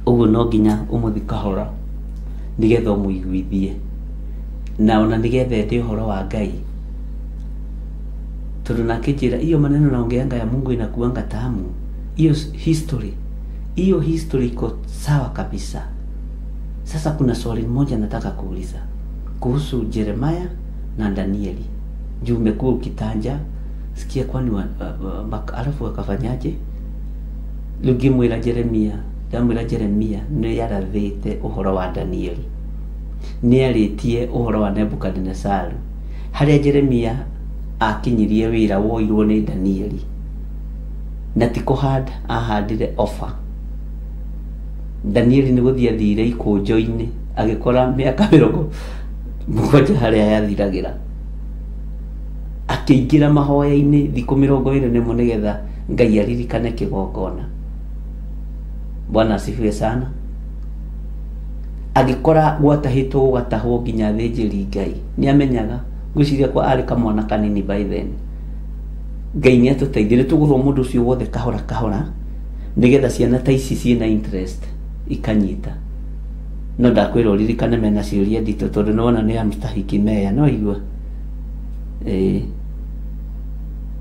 Ũguo no nginya ũmũthi kahora nĩgetha ũmũiguithie, na ona nĩgetha ende ũhoro wa Ngai. Tondũ nakĩnjĩra hiyo maneno naongeanga ya Mungu inakuanga tamu. Hiyo history iko sawa kabisa. Sasa kuna swali moja nataka kuuliza kuhusu Jeremiah na Danieli. Juu umekuwa ukitanja, sikia kwani alafu wakafanyaje? Lugimwira Jeremiah, ndamwira Jeremiah nĩ yarathĩte ũhoro wa Danieli. Nĩ arĩtie ũhoro wa Nebukadnezaru. Harĩa Jeremiah akinyirie wĩra woirwo nĩ Danieli. Na ti kũhanda ahandire offer. Danieli nĩ gũthiĩ athire ikũnjo-inĩ agĩkora mĩaka 70 harĩa yathiragĩra. Akĩingĩra mahoya-inĩ thikũ 21 nĩgetha Ngai aririkane kĩgongona. Bwana asifiwe sana. Agĩkora gwatahĩtwo gũgatahwo nginya thĩnjĩri Ngai. Nĩ amenyaga ngwĩciria kwa arĩ kamwana kanini by then. Ngai nĩ atũteithire tũgũthwo mũndũ ũcio wothe kahora kahora, nĩgetha ciana ta ici ciĩna interest ikanyita. No ndakwĩra ũririkane mena ciũria nditũ, tondũ nĩwona nĩ Mustahiki Meya, no igua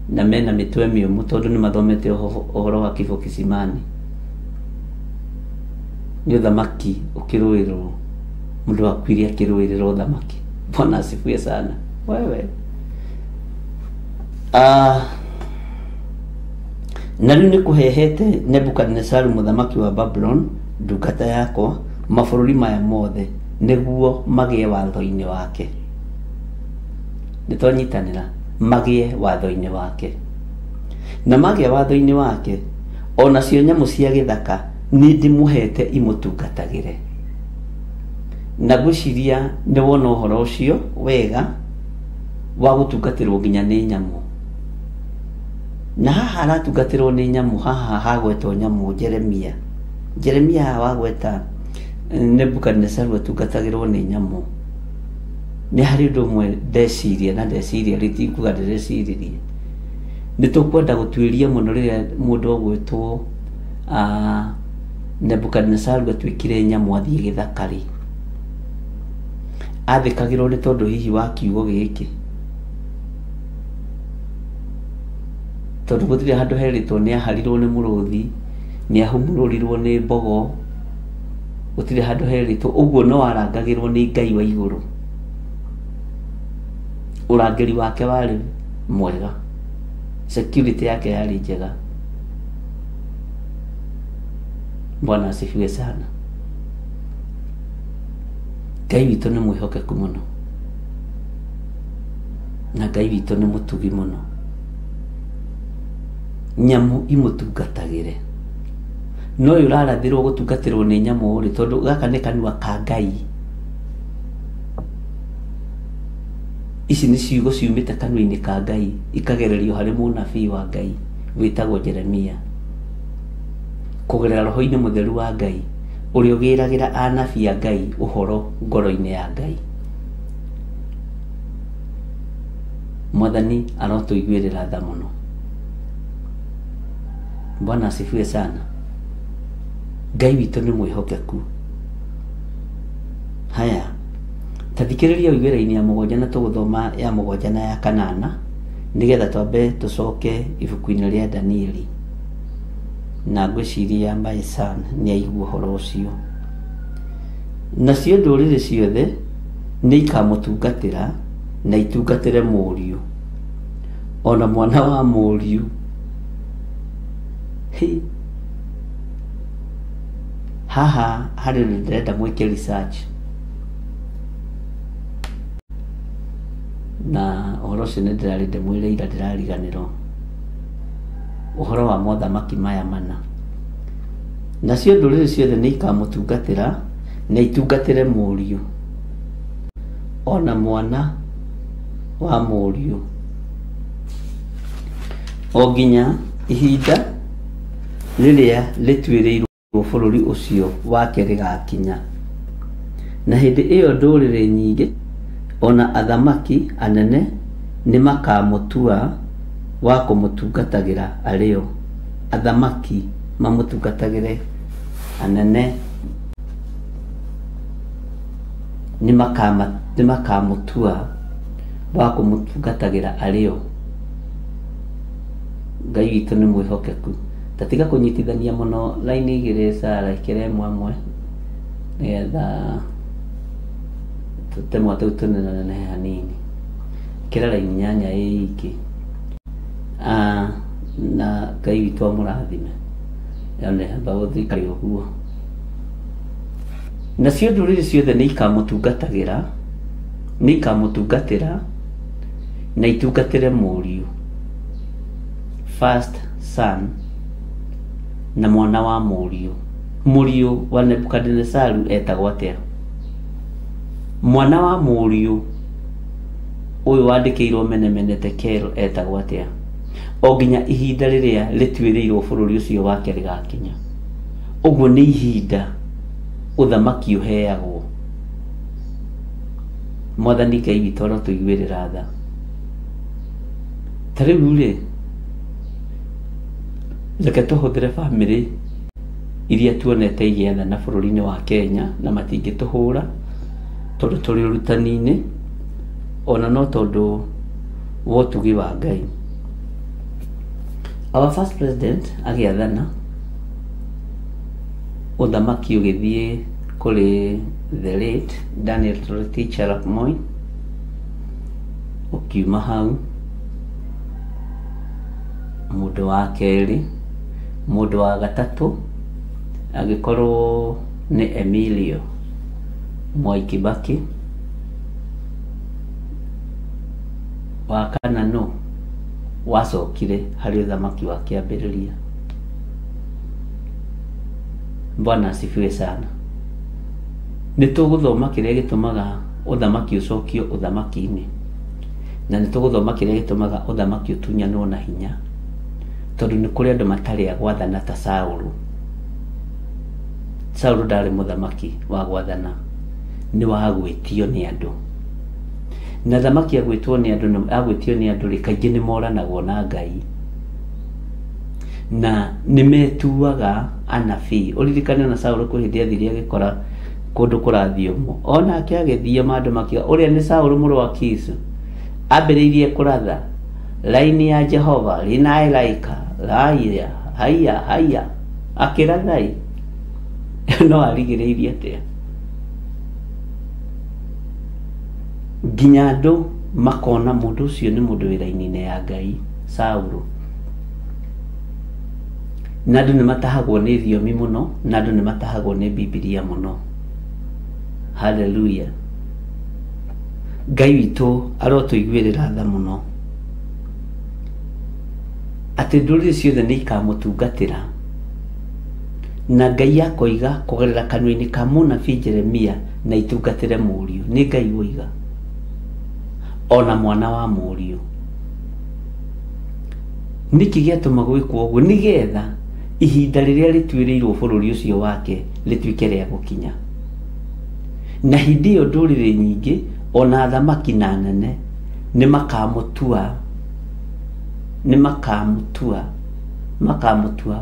na mena mĩtwe mĩũmũ, tondũ nĩ mathomete ũhoro wa Kifo Kisimani. Nĩ ũthamaki ũkĩrũĩrwo, mũndũ wakuire akĩrũĩrĩra ũthamaki. Bwana asifiwe sana. Wewe na rĩu nĩ kũhehete Nebukadnezaru mũthamaki wa Babylon ndungata yakwa mabũrũri maya mothe nĩguo magĩe watho-inĩ wake. Nĩtwanyitanĩra, magĩe watho-inĩ wake. Na magĩe watho-inĩ wake, ona cio nyamũ cia gĩthaka nĩ ndĩmũhete imũtungatagĩre. Na gwĩciria nĩ wona ũhoro ũcio wega wa gũtungatĩrwo nginya nĩ nyamũ. Na haha aratungatĩrwo nĩ nyamũ, haha hagwetwo nyamũ Jeremiah wagweta Nebukadnezaru atungatagĩrwo nĩ nyamũ. Nĩ harĩ ũndũ ũmwe ndeciria rĩtikuga ndĩreciririe. Nĩ tũkwenda gũtuĩria mũno rĩrĩa mũndũ ogwĩtwo Nebukadnezaru atuĩkire nyamũ athiĩ gĩthaka-rĩ, athĩkagĩrwo nĩ tondũ hihi wa kiugo gĩkĩ, tondũ gũtirĩ handũ herĩtwo nĩ aharirwo nĩ mũrũthi, nĩ ahumũrũrirwo nĩ mbogo, gũtirĩ handũ herĩtwo. Ũguo no arangagĩrwo nĩ Ngai wa igũrũ. Ũrangĩri wake warĩ mwega, security yake yarĩ njega. Bwana asifiwe sana. Ngai witũ nĩ mwĩhokeku mũno, na Ngai witũ nĩ mũtugi mũno. Nyamũ imũtungatagĩre. No ũyũ ũrarathĩrwo gũtungatĩrwo nĩ nyamũ rĩ, tondũ gaka nĩ kanua ka Ngai. Ici nĩ ciugo ciumĩte kanua-inĩ ka Ngai ikagererio harĩ mũnabii wa Ngai wĩtagwo Jeremiah. Kũgerera roho-inĩ mũtheru wa Ngai uria ugiragira anabi a Ngai uhoro ngoro-ini ya Ngai. Mwathani arotuiguirira tha muno. Bwana asifiwe sana. Ngai witu ni mwihokeku. Haya, tathikiriria uigwira-ini ya mugwanja na tuguthoma ya mugwanja na ya kanana nigetha twambe tucoke ibuku-ini ria Danieli. Na ngwiciria my son ni aigua horo ucio. Nacio nduriri ciothe ni ikamutungatira na itungatire muriu, ona mwana wa muriu. Haha hari ndenda mwike research na uhoro ucio ndirari ndimwire ira ndirariganirwo uhoro wa mothamaki maya mana. Nacio nduriri ciothe ni ikamutungatira na itungatire muriu, ona mwana wa muriu, o nginya ihinda riria rituiriirwo bururi ucio wake rigakinya. Na hindi iyo nduriri nyingi ona athamaki anene ni makamutua wa kumutungatagira ario. Athamaki mamutungatagire, anene ni makamutua wa kumutungatagira ario. Ngai witu ni mwihokeku. Tatiga kunyitithania muno laini igiri Sara ikire mwamwe nigetha tutemwa tutunene hanini kira laini nyanya iki na Ngai witu amurathime yone baguthikari uguo. Nacio nduriri ciothe ni ikamutungatira na itungatire muriu, first son na mwana wa muriu. Muriu wa Nebukadnezaru etagwo atia? Mwana wa muriu uyu wandikirwo Menemene Tekel etagwo atia? O nginya ihinda riria rituiriirwo bururi ucio wake rigakinya. Uguo ni ihinda uthamaki uheagwo. Mwathani Ngai witu arotuiguirira tha. Tariu ri reke tuhuthire family iria tuonete igetha na bururi-ini wa Kenya na matingituhura tondu turi urutani-ini ona no tondu wa utugi wa Ngai. Our first president agiathana uthamaki ugithie kuri the late Daniel Toroitich arap Moi. Ukiuma hau mundu wa keri, mundu wa gatatu agikorwo ni Emilio Mwai Kibaki. Wa kana no wacokire hari uthamaki wa kiambiriria. Bwana asifiwe sana. Nituguthoma kiria gitumaga uthamaki ucokio uthamaki-ini, na nituguthoma kiria gitumaga uthamaki utunyanwo na hinya, tondu ni kuri andu matari a gwathana ta Saulu. Saulu ndari muthamaki wa gwathana, ni wa gwitio ni andu. Na thamaki agwitwo ni andu, agwitio ni andu kaingi ni moranagwo na Ngai na nimetuaga anabii. Uririkane na Saulu kuri hindi athiri agikora kundu kurathiomo, ona akiagithia mandu makiga uria ni Saulu muru wa Kisu ambiriirie kuratha laini ya Jehova lina ilaika haya haya akirathai no arigiriirie atia nginya andu makona mundu ucio ni mundu wira-ini ya Ngai Saulu. Na andu ni matahagwo ni thiomi muno, na andu ni matahagwo ni Biblia muno. Hallelujah. Ngai witu arotuiguirira tha muno ati nduriri ciothe ni ikamutungatira, na Ngai akoiga kugerera kanua-ini ka munabii Jeremia na itungatire muriu. Ni Ngai woiga ona mwana wa muriu. Niki giatuma gwikwo uguo nigetha ihinda rĩrĩa rĩtuĩrĩirwo bũrũri ũcio wake rĩtuĩke rĩa gũkinya. Na hĩndĩ ĩyo ndũrĩrĩ nyingĩ ona athamaki na nene nĩ makamũtua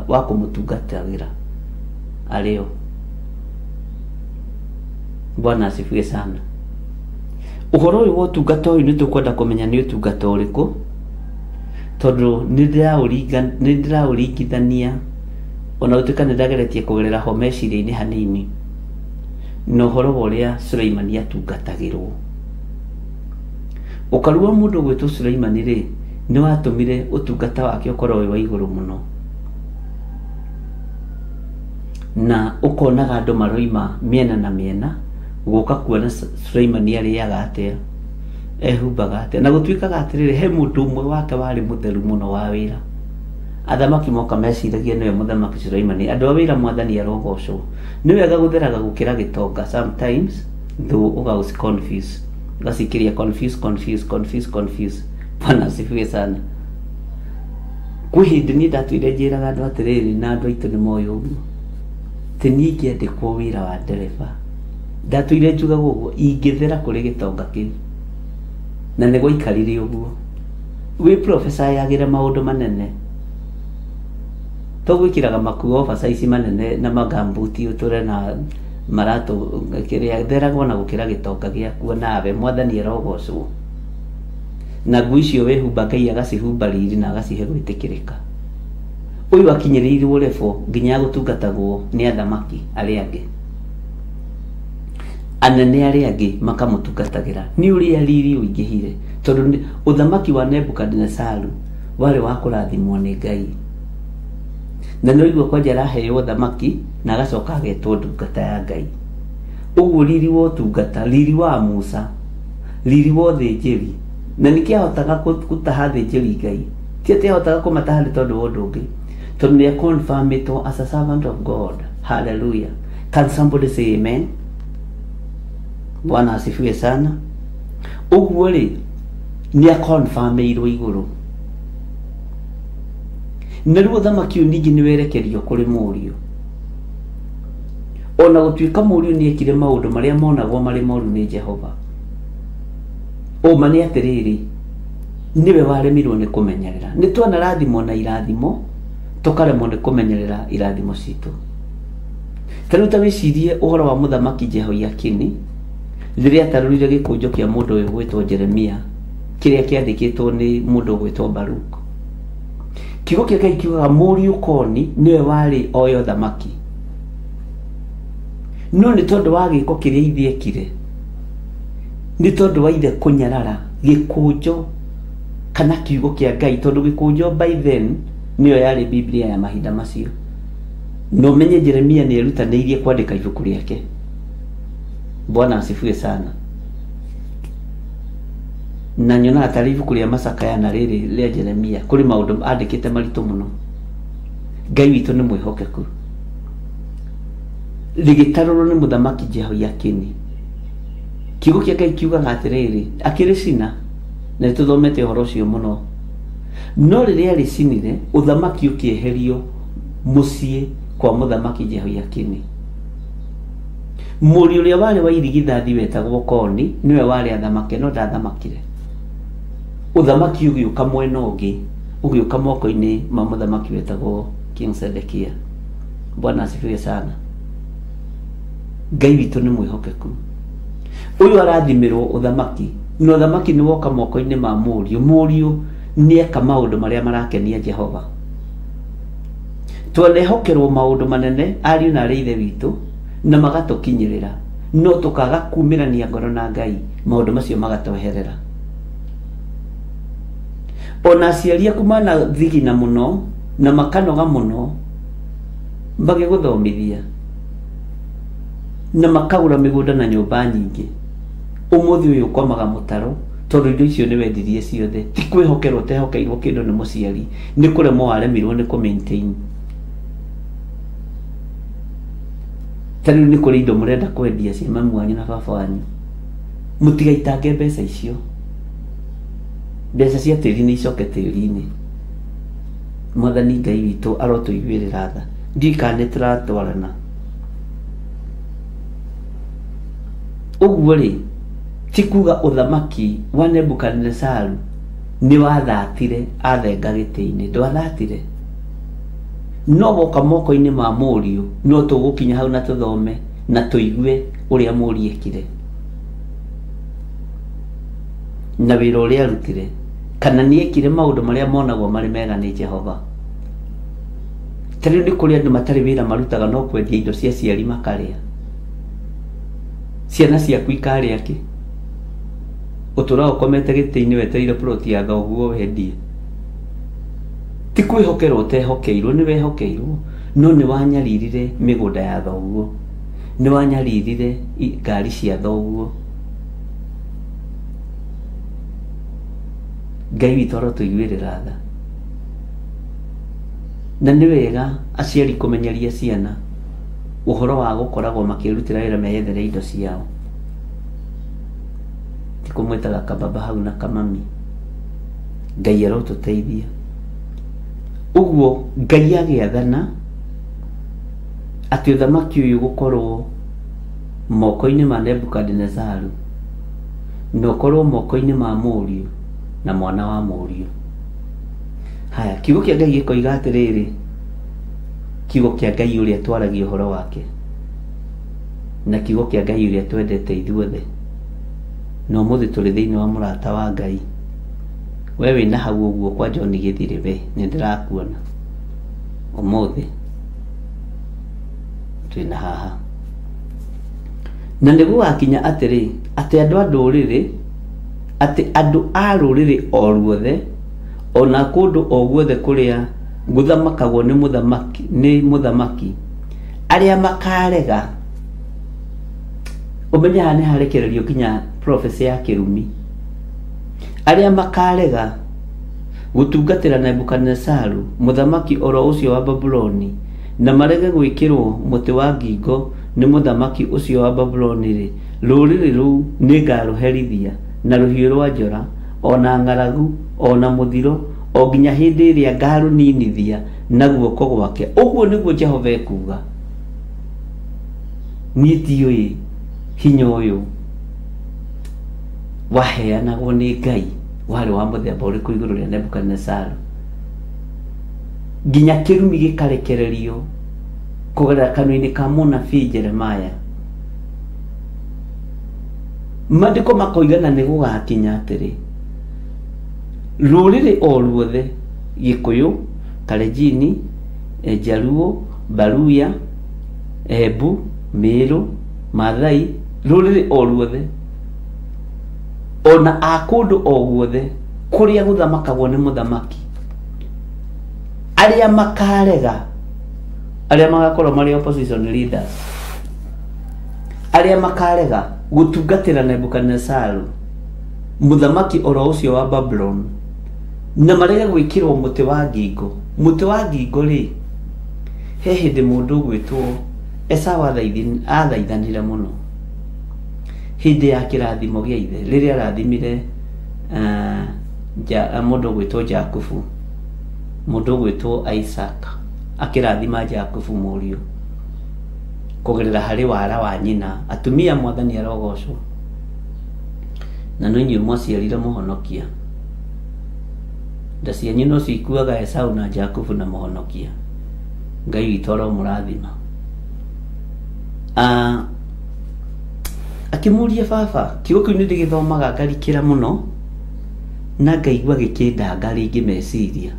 wa kũmũtungatagĩra arĩo. Bwana asifiwe sana. Ũhoro ũyũ wa ũtungata ũyũ nĩ tũkwenda kũmenya nĩ ũtungata ũrĩkũ, tondũ nĩ ndĩraũringithania ona gũtuĩka nĩ ndageretie kũgerera ho meciria-inĩ hanini na ũhoro wa ũrĩa Suleimani atungatagĩrwo. Ũkaru wa mũndũ gwĩtwo Suleimani rĩ nĩ watũmire ũtungata wake ũkorwo wĩ wa igũrũ mũno, na ũkonaga andũ maroima mĩena na mĩena gũka kuona Suleimani arĩaga atĩa, ehumbaga atĩa, na gũtuĩkaga atĩrĩrĩ he mũndũ ũmwe wake warĩ mũtheru mũno wa wĩra. Athamaki moka meciragia nĩwe mũthamaki Suleimani, andũ a wĩra mwathani arogocwo. Nĩ wega gũtheraga gũkĩra gĩtonga sometimes, though ũgaũci confuse gacikĩria confuse. Bwana asifiwe sana. Kwĩ hĩndĩ niĩ ndatuire njĩraga andũ atĩrĩrĩ, na andũ aitũ nĩ moĩ ũguo, atĩ niĩ ingĩandĩkwo wĩra wa ndereba, ndatuire njugaga ũguo, ingĩthera kũrĩ gĩtonga kĩu, na nĩ gwaikarire ũguo. Wĩ professor yagĩra maũndũ manene, to gwĩkĩraga makuo oversize manene na magambuti ũtũre na maratũ kĩrĩa, theragwo na gũkĩra gĩtonga gĩakuo, nawe mwathani arogocwo. Na nguo icio wehumba Ngai agacihumba riri na agacihe gwĩtĩkĩrĩka. Ũyũ akinyĩrĩirwo lebo nginya gũtungatagwo nĩ athamaki arĩa angĩ, anene arĩa angĩ makamũtungatagĩra. Nĩ ũrĩa riri ũingĩhire, tondũ ũthamaki wa Nebukadnezaru warĩ wa kũrathimwo nĩ Ngai, na nĩ ũiguo kwanja araheo ũthamaki na agacoka agetwo ndungata ya Ngai. Ũguo riri wa ũtungata, riri wa Musa, riri wa ũthĩnjĩri, na nĩkĩ ahotaga gũtaha thĩnjĩri Ngai, ti atĩ ahotaga kũmataha nĩ tondũ wa ũndũ ũngĩ, tondũ nĩ confirmĩtwo as a servant of God. Hallelujah. Can somebody say amen? Bwana asifiwe sana. Ũguo rĩ nĩ confirmĩirwo igũrũ, na rĩu ũthamaki ũyũ ningĩ nĩ werekerio kũrĩ mũriũ, ona gũtuĩka mũriũ nĩ ekire maũndũ marĩa monagwo marĩ moru nĩ Jehova. Ũma nĩ atĩrĩrĩ, niwe waremirwo nĩ kũmenyerera. Nĩ tuona rathimo na irathimo, tũkaremwo nĩ kũmenyerera irathimo citũ. Tarĩu ta wĩcirie ũhoro wa mũthamaki Jehoiakini rĩrĩa atarũrire gĩkũnjo kĩa mũndũ ũyũ gwĩtwo Jeremia, kĩrĩa kĩandĩkĩtwo nĩ mũndũ gwĩtwo Baruku. Kiugo kĩa Ngai kiugaga mũriũ Koni niwe warĩ oyo ũthamaki, no nĩ tondũ wa gĩko kĩrĩa ithe ekire, nĩ tondũ wa ithe kũnyarara gĩkũnjo kana kiugo kĩa Ngai, tondũ gĩkũnjo by then nĩyo yarĩ Biblia ya mahinda macio. No menye Jeremia nĩ erutanĩirie kwandĩka ibuku rĩake. Bwana asifiwe sana. Na nyona atari ibuku rĩa Macakaya na rĩrĩ rĩa Jeremia kũrĩ maũndũ andĩkĩte maritũ mũno. Ngai witũ nĩ mwĩhokeku. Rĩgĩtarũrwo nĩ mũthamaki Jehoiakini, kiugo kĩa Ngai kiugaga atĩrĩrĩ, akĩrĩ cina, na nĩtũthomete ũhoro ũcio mũno, no rĩrĩa rĩcinire ũthamaki ũkĩeherio mũciĩ kwa mũthamaki Jehoiakini. Mũriũ ũrĩa warĩ wa irigithathi wetagwo Koni niwe warĩ athamake, no ndathamakire. Ũthamaki ũgĩũka mwena ũngĩ, ũgĩũka moko-inĩ ma mũthamaki wetagwo King Sedekia. Bwana asifiwe sana. Ngai witũ nĩ mwĩhokeku. Ũyũ arathimĩrwo ũthamaki, no ũthamaki nĩ woka moko-inĩ ma mũriũ. Mũriũ nĩ eka maũndũ marĩa marakenia Jehova. Twanehokerwo maũndũ manene ariũ na arĩ ithe witũ na magatũkinyĩrĩra, no tũkaga kumĩrania ngoro na Ngai, maũndũ macio magatweherera. Ona aciari aku mana thigina mũno na makanoga mũno magĩgũthomithia na makagũra mĩgũnda na nyũmba nyingĩ, ũmũthĩ ũyũ ũkomaga mũtaro tondũ indo icio nĩ wendirie ciothe. Ti kwĩhokerwo ũtehokeirwo kĩndũ nĩ mũciari, nĩ kũremwo waremirwo nĩ kũ-maintain. Tarĩu nĩ kũrĩ indo mũrenda kwendia cia mamu wanyu na baba wanyu, mũtigaitange mbeca icio. Mbeca cia tĩri nĩ icoke tĩri-inĩ. mwathani Ngai witũ arotũiguĩrĩra tha. Ndikane tũratwarana. Ũguo rĩ, ti kuga ũthamaki wa Nebukadnezaru nĩ wathatire athenga gĩtĩ-inĩ. Ndwathatire. No goka moko-inĩ ma mũriũ no tũgũkinya hau na tũthome na tũigue ũrĩa mũriũ ekire na wĩra ũrĩa arutire, kana nĩ ekire maũndũ marĩa monagwo marĩ mega nĩ Jehova. Tarĩu nĩ kũrĩ andũ matarĩ wĩra marutaga no kwendia indo cia ciari makarĩa. Ciana ciaku ikarĩa kĩ? Ũtũra ũkomete gĩtĩ-inĩ wetereire ploti ya thoguo wendie. Ti kwĩhokerwo ũtehokeirwo, nĩ wehokeirwo, no nĩ wanyaririre mĩgũnda ya thoguo, nĩ wanyaririre ngari cia thoguo. Ngai witũ arotũiguĩrĩra tha. Na nĩ wega aciari kũmenyeria ciana ũhoro wa gũkoragwo makĩrutĩra wĩra meyethere indo ciao. Ti kũmwĩtaga kababa hau na kamami. Ngai arotũteithia. Ũguo Ngai agĩathana atĩ ũthamaki ũyũ gũkorwo moko-inĩ ma Nebukadnezaru na ũkorwo moko-inĩ ma mũriũ na mwana wa mũriũ. Haya, kiugo kĩa Ngai gĩkoiga atĩrĩrĩ, kiugo kĩa Ngai ũrĩa twaragia ũhoro wake na kiugo kĩa Ngai ũrĩa twendete ithuothe, na ũmũthĩ tũrĩ thĩinĩ wa mũrata wa Ngai. We wĩna hau ũguo kwa John Gĩthire we nĩ ndĩrakuona. Ũmũthĩ twĩna haha na nĩguo wakinya atĩrĩ, atĩ andũ a ndũrĩrĩ, atĩ andũ a rũrĩrĩ o ruothe, ona kũndũ o guothe kũrĩa gũthamakagwo nĩ mũthamaki, arĩa makarega. Ũmenye haha nĩ harekererio kinya prophecy ya Kĩrumi. Arĩa makarega gũtungatĩra Nebukadnezaru mũthamaki oro ũcio wa Babuloni, na marege gwĩkĩrwo mũtĩ wa ngingo nĩ mũthamaki ũcio wa Babuloni rĩ, rũrĩrĩ rũu nĩ ngarũherithia na rũhiũ rwa njora, ona ng'aragu, ona mũthiro, o nginya hĩndĩ ĩrĩa ngarũninithia na guoko gwake. Ũguo nĩguo Jehova ekuga. Niĩ ndiũĩ hinya ũyũ waheanagwo nĩ Ngai warĩ wa mũthemba ũrĩkũ igũrũ rĩa Nebukadnezaru, nginya kĩrumi gĩkarekererio kũgerera kanua-inĩ ka mũnabii Jeremaya. Maandĩko makoigana nĩ gũgakinya atĩrĩ, rũrĩrĩ o ruothe, Gĩkũyũ, Kalenjini, Jaluo, Baluya, Embu, Mĩrũ, Maathai, rũrĩrĩ o ruothe, ona a kũndũ o guothe kũrĩa gũthamakagwo nĩ mũthamaki, arĩa makarega, arĩa magakorwo marĩ opposition leaders, arĩa makarega gũtungatĩra Nebukadnezaru mũthamaki oro ũcio wa Babylon, na marega gwĩkĩrwo mũtĩ wa ngingo. Mũtĩ wa ngingo rĩ, he hĩndĩ mũndũ gwĩtwo Esau athaithanire mũno hĩndĩ ya kĩrathimo gĩa ithe, rĩrĩa arathimire mũndũ gwĩtwo Jakubu, mũndũ gwĩtwo Isaac, akĩrathima Jakubu mũriũ kũgerera harĩ wara wa nyina. Atumia Mwathani arogocwo, na no inyuĩ mwaciarire mũhonokia. Nda cianyu no cikuaga Esau na Jakubu na mũhonokia. Ngai witũ aromũrathima. Akĩmũria baba, kiugo kĩu nĩ ndĩgĩthomaga ngarikĩra mũno na ngaigua gĩkĩndanga rĩngĩ meciria.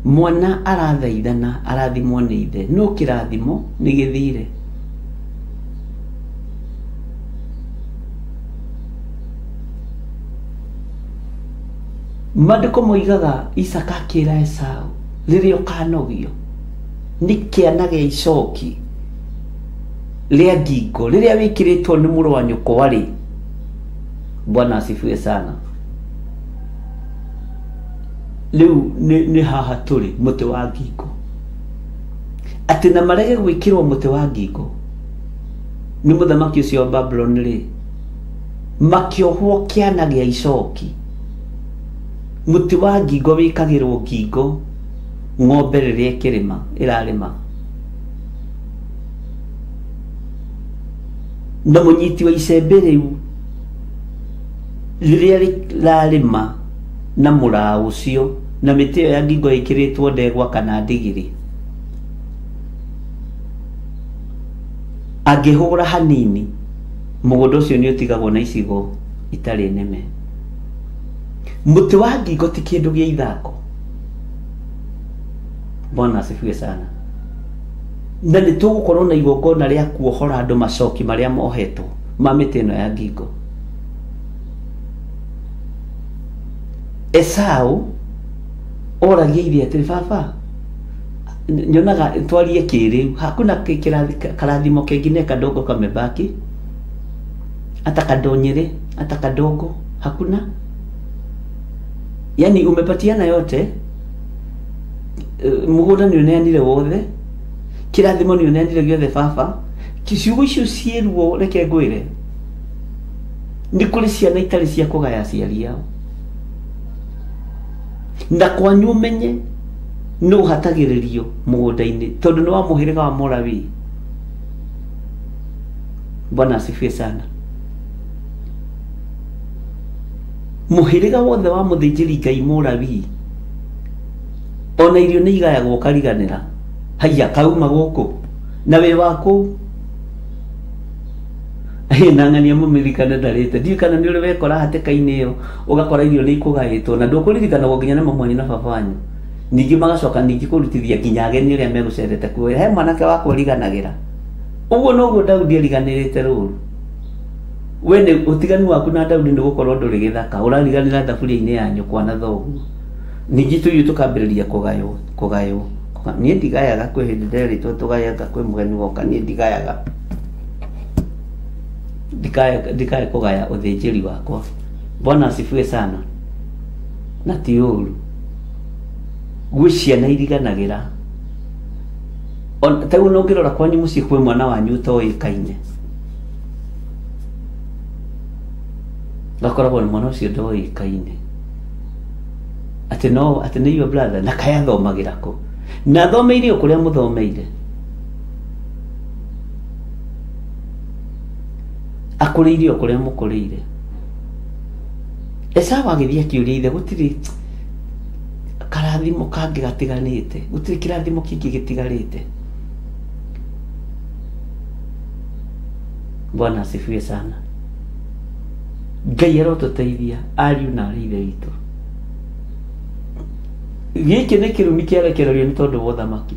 Mwana arathaithana arathimwo nĩ ithe, no kĩrathimo nĩ gĩthire. Maandĩko moigaga Isaka akĩra Esau, rĩrĩa ũkanogio nĩ kĩana gĩa icoki rĩa ngingo, rĩrĩa wĩkĩrĩtwo nĩ mũrũ wa nyũkwa rĩ. Bwana asifiwe sana. Rĩu nĩ haha tũrĩ mũtĩ wa ngingo, atĩ na marege gwĩkĩrwo mũtĩ wa ngingo nĩ mũthamaki ũcio wa Babylon rĩ, makĩohwo kĩana gĩa icoki muti wa ngingo wikagirwo ngingo ng'ombe riria ikirima irarima na munyiti wa icembe riu riria rarima na muraa ucio na miti ya ngingo ikiritwo ndegwa kana ndigiri angihura hanini mugunda ucio ni utigagwo na icigo itari neme. Muti wa ngingo ti kindu gia ithako. Bwana asifiwe sana. Na ni tugukorwo na igongona ria kuohora andu macoki maria mohetwo ma miti ino ya ngingo. Esau oragia ithe atiri baba nyonaga twarie kiriu hakuna karathimo kengine kadogo kamebaki atakadonyere atakadogo hakuna, yani umepatiana yote, mugunda ni uneanire wothe, kirathimo ni uneanire giothe baba, kiciugo icio cierwo reke ngwire ni kuri ciana itari cia kugaya aciari ao na kwanyu menye no hatagiririo mugunda-ini tondu ni wa muhiriga wa Mũlawi. Bwana asifiwe sana. Muhiriga wothe wa muthĩnjĩri Ngai Mũlawi ona irio ni igayagwo kariganira haya kauma guku na we wako na ngania mumirikana ndarite ndi kana ni uri wekora hateka-ini iyo ugakora irio ni ikugayitwo na ndukuririkana nginya na mamwanyu na babanyu ningi magacoka ningi kurutithia nginya ageni uria megucerete kuo he mwanake wako riganagira uguo noguo Daudi ariganirite ruru. We ni utiganu waku na Daudi ni gukorwo nduri githaka urariganira thaburia-ini yanyu kwana thoguo ningi tuyu tukambiriria kugaywo nie ndigayaga kwi hindi nderitwo tugayaga kwi mugeni woka nie ndigayaga ndikae kugaya uthinjiri wakwa. Bwana asifiwe sana. Na ti uru gwi ciana iriganagira tagu no ngirora kwanyu mucii kwi mwana wanyu utoikaine gakoragwo ni mwana ucio ndoikaine ati ni your brother na kaya thomagira ku na thomeire kuria muthomeire akuriire kuria mukuriire. Esau agithia kiuria ithe gutiri karathimo kangi gatiganite gutiri kirathimo kingi gitigarite. Bwana asifiwe sana. Ngai arotuteithia ariu na ari ithe witũ. Gĩkĩ nĩ kĩrumi kĩarekererio nĩ tondũ wa ũthamaki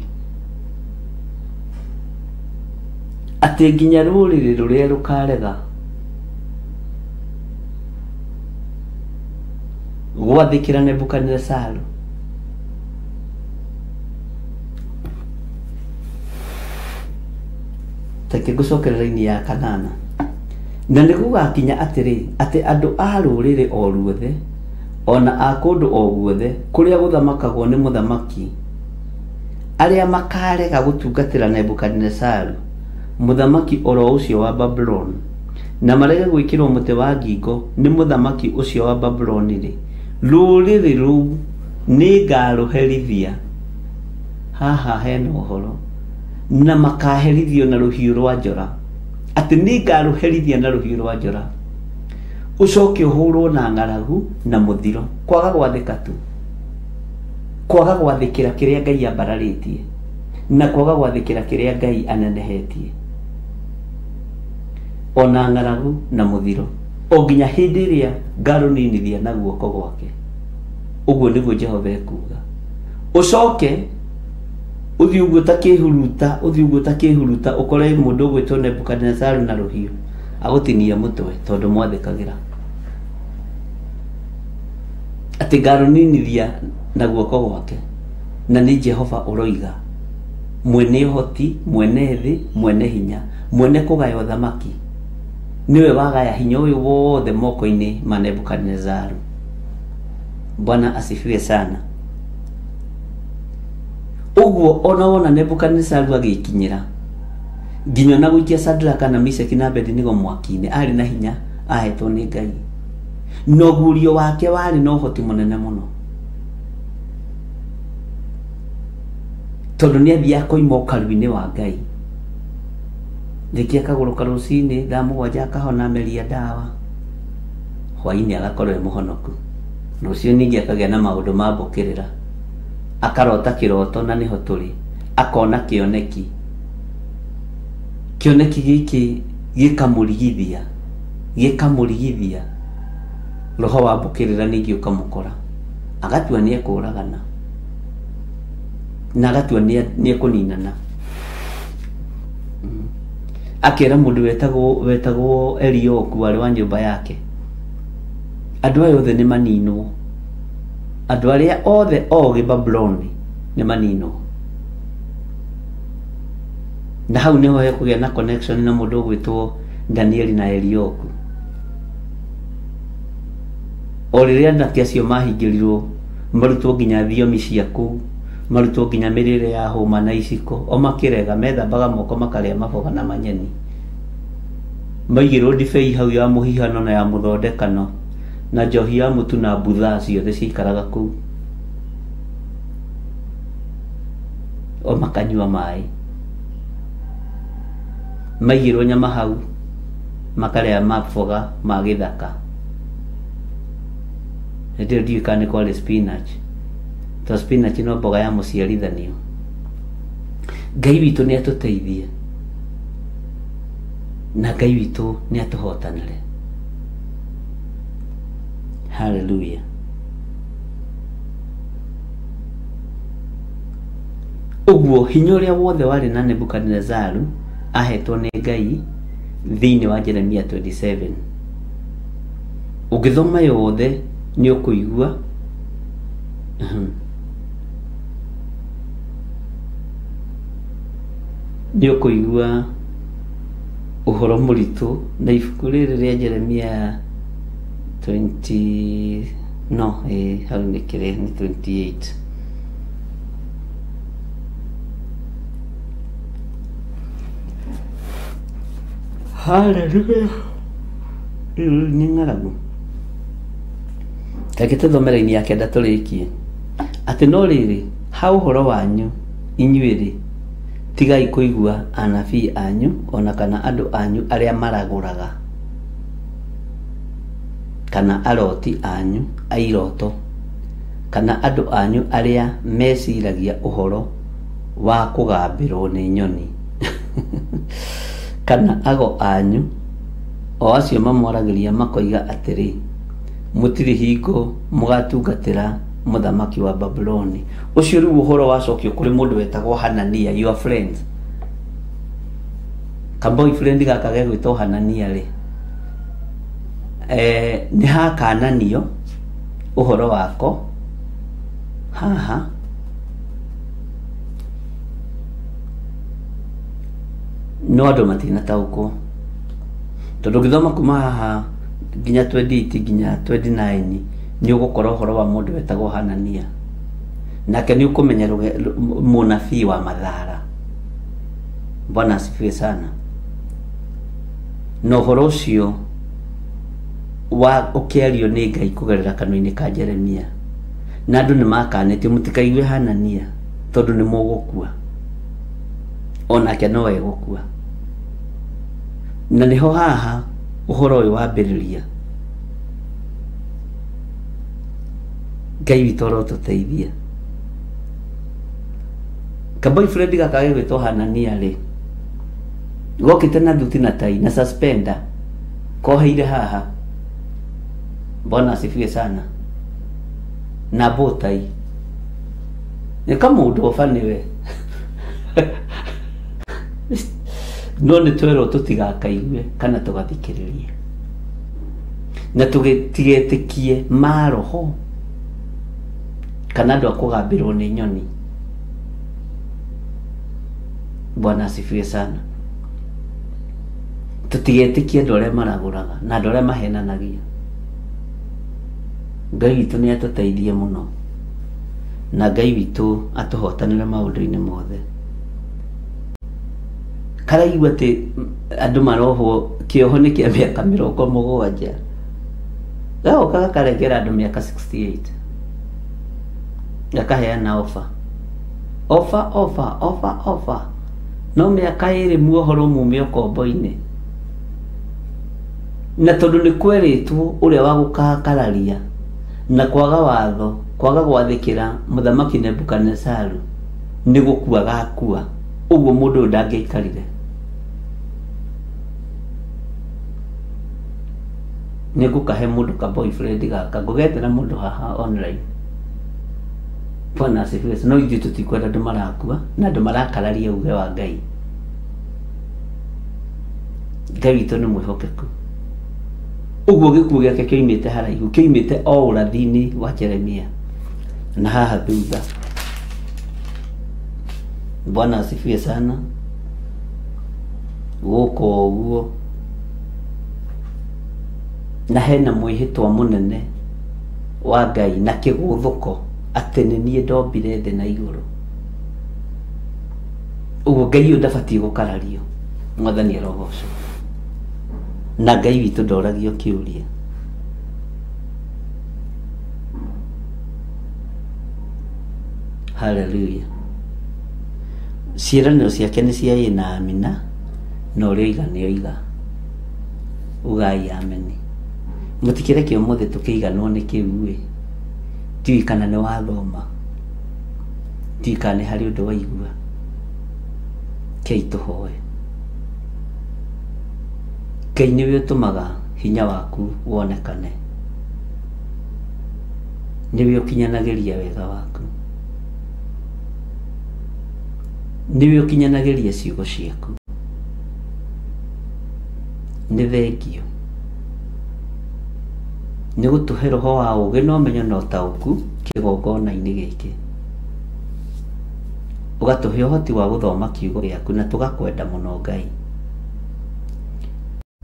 atĩ nginya rũrĩrĩ rũrĩa rũkarega gwathĩkĩra Nebukadnezaru take gucokerera-ini ya kanana na nĩ gũgakinya atĩ andũ a rũrĩrĩ o ruothe ona a kũndũ o guothe kũrĩa gũthamakagwo nĩ mũthamaki arĩa makarega gũtungatĩra Nebukadnezaru mũthamaki oro ũcio wa Babylon na marege gwĩkĩrwo mũtĩ wa ngingo nĩ mũthamaki ũcio wa Babylon rĩ rũrĩrĩ rũu nĩ ngarũherithia. Haha hena ũhoro na makaherithio na rũhiũ rwa njora atĩ nĩ ngarũherithia na rũhiũ rwa njora ucoke ũhũrwo na ng'aragu na mũthiro. Kwaga gwathĩka tu, kwaga gwathĩkĩra kĩrĩa Ngai ambararĩtie na kwaga gwathĩkĩra kĩrĩa Ngai anenehetie, ona ng'aragu na mũthiro o nginya hĩndĩ ĩrĩa ngarũninithia na guoko gwake. Ũguo nĩguo Jehova ekuga. Ucoke uthi uguo takĩhuruta ukore mũndũ ũgwĩtwo Nebukadnezaru na rũhiũ agũtinia mũtwe tondũ mwathĩkagĩra atĩ ngarũninithia na guoko gwake. Na nĩ Jehova ũroiga, mwene ũhoti, mwene thĩ, mwene hinya, mwene kũgaya ũthamaki, niwe wagaya hinya ũyũ wothe moko-inĩ ma Nebukadnezaru. Bwana asifiwe sana. Uguo ona wona Nebukadnezaru agĩkinyĩra nginya na gũikia Shadraka na Meshaki na Abednego mwaki-inĩ arĩ na hinya ahetwo nĩ Ngai, no gurio wake warĩ na ũhoti mũnene mũno. tondu ni athia koima ukaru-ini wa Ngai rikia kaguruka rucini thaa 7 akahona meria ndawa hwaini agakorwo muhonoku rucio ningi akagia na maundu ma mbukirira akarota kiroto na niho turi akona kioneki giki gikamurigithia roho wa mbukirira ningi ukamukora agatua ni ekuragana na agatua ni ekuninana akera mundu wetagwo Elioku wale wa nyumba yake andu ayo othe ni maninwo andu aria othe ogi Babyloni ni maninwo na hau niho hekugia na connection na mundu gwitwo Danieli na Elioku oriria anake acio mahingirirwo marutwo nginya thiomi ciaku marutwo nginya mirire ya homa na iciko o makirega methambaga moko makaria maboga na manyeni maigirwo ndibei hau ya muhihano na ya muthondekano na njohi ya mutu na butha ciothe ciikaraga kuu o makanyua mai maigirwo nyama hau makaria maboga ma githaka ndio ndiukane kwa spinach to spinach no mboga ya muciarithanio Ngai witu ni atuteithie na Ngai witu ni atuhotanire haleluya uguo hinya uria wothe wari na Nebukadnezaru ahetwo ni Ngai thiini wa Jeremia 27 ugithoma yothe ni ukuigua ni ukuigua uhoro muritu na ibuku riri ria Jeremia 20 no hau ni kire ni 28 haleluya ni ngaragu takituthomera-ini ya kenda turikie ati no riri ha uhoro wanyu inyuiri tigai kuigua anabii anyu ona kana andu anyu aria maraguraga kana aroti anyu airoto kana andu anyu aria mesiragia uhoro wa kugambirwo ni nyoni kana ago anyu o acio mamwaragiria makoiga atiri mutiri hingo mugatungatira muthamaki wa Babyloni ucio riu uhoro wacokio kuri mundu wetagwo Hanania your friend ka boyfriend gaka gegwitwo Hanania ri ni hakananio uhoro wako haha no andu matinataukwo tondu ngithoma kuma haha nginya 28 nginya 29 ni ugukorwo uhoro wa mundu wetagwo Hanania nake ni ukumenya munabii wa mathara Bwana asifiwe sana no uhoro ucio wa ukiario ni Ngai kugerera kanua-ini ka Jeremia na andu ni makanete mutikaigue Hanania tondu ni mugukua onake no egukua na niho haha uhoro uyu wambiriria Ngai witu arotuteithia ka boyfriend gaka gegwitwo Hanania ri gokite na nduti na tai na suspender koheire haha Bwana asifiwe sana na botai ni kama mundu ofaniwe no ni twero tutigakaigue kana tugathikiririe na tugetigetekie maroho kana andu akugambirwo ni nyoni Bwana asifiwe sana tutigetikie andu aria maraguraga na andu aria mahenanagia Ngai witu ni atuteithie muno na Ngai witu atuhotanire maundu-ini mothe karaigua ati andu marohwo kioho ni kia miaka 70 gao kaga karegera andu miaka 68 gakaheana ofa ofa no mĩaka ĩrĩ muohoro mume ũkombo-inĩ, na tondũ nĩ kwerĩtwo ũrĩa wa gũkakararia na kwaga watho, kwaga gwathĩkĩra mũthamaki Nebukadnezaru nĩ gũkua gakua, ũguo mũndũ ũyũ ndangĩaikarire. Nĩ ngũkahe mũndũ ka boyfriend gaka, ngũgethera mũndũ haha online. Bwana asifiwe. No ithuĩ tũtikwenda andũ marakua na andũ marakararia uge wa Ngai. Ngai witũ nĩ mwĩhokeku. Ũguo gĩkuũ gĩake kĩoimĩte haraihu, kĩoimĩte o ũrathi-inĩ wa Jeremia na haha thutha. Bwana asifiwe sana. Gũkũ ũguo na hena mwĩhĩtwa mũnene wa Ngai na kĩgũthũko atĩ nĩ niĩ ndombire thĩ na igũrũ. Ũguo Ngai ũyũ ndabatiĩ gũkarario. Mwathani arogocwo. Na Ngai witũ ndoragio kĩũria. Hallelujah. Ciĩranĩro ciake nĩ cia ĩ na amina, na ũrĩa oiga nĩ oiga. Ugai ameni. Mũtikĩreke ũmũthĩ tũkĩiganwo nĩ kĩu-ĩ. Ndiũĩ kana nĩ wathoma, ndiũĩ kana nĩ harĩ ũndũ waigua. Kei tũhoe. Ngai nĩwe ũtũmaga hinya waku wonekane, nĩwe ũkinyanagĩria wega waku, nĩwe ũkinyanagĩria ciugo ciaku. Nĩ thengio nĩ gũtũhe roho wa ũũgĩ na ũmenyo na ũtaũku kĩgongona-inĩ gĩkĩ, ũgatũhe ũhoti wa gũthoma kiugo gĩaku na tũgakwenda mũno Ngai,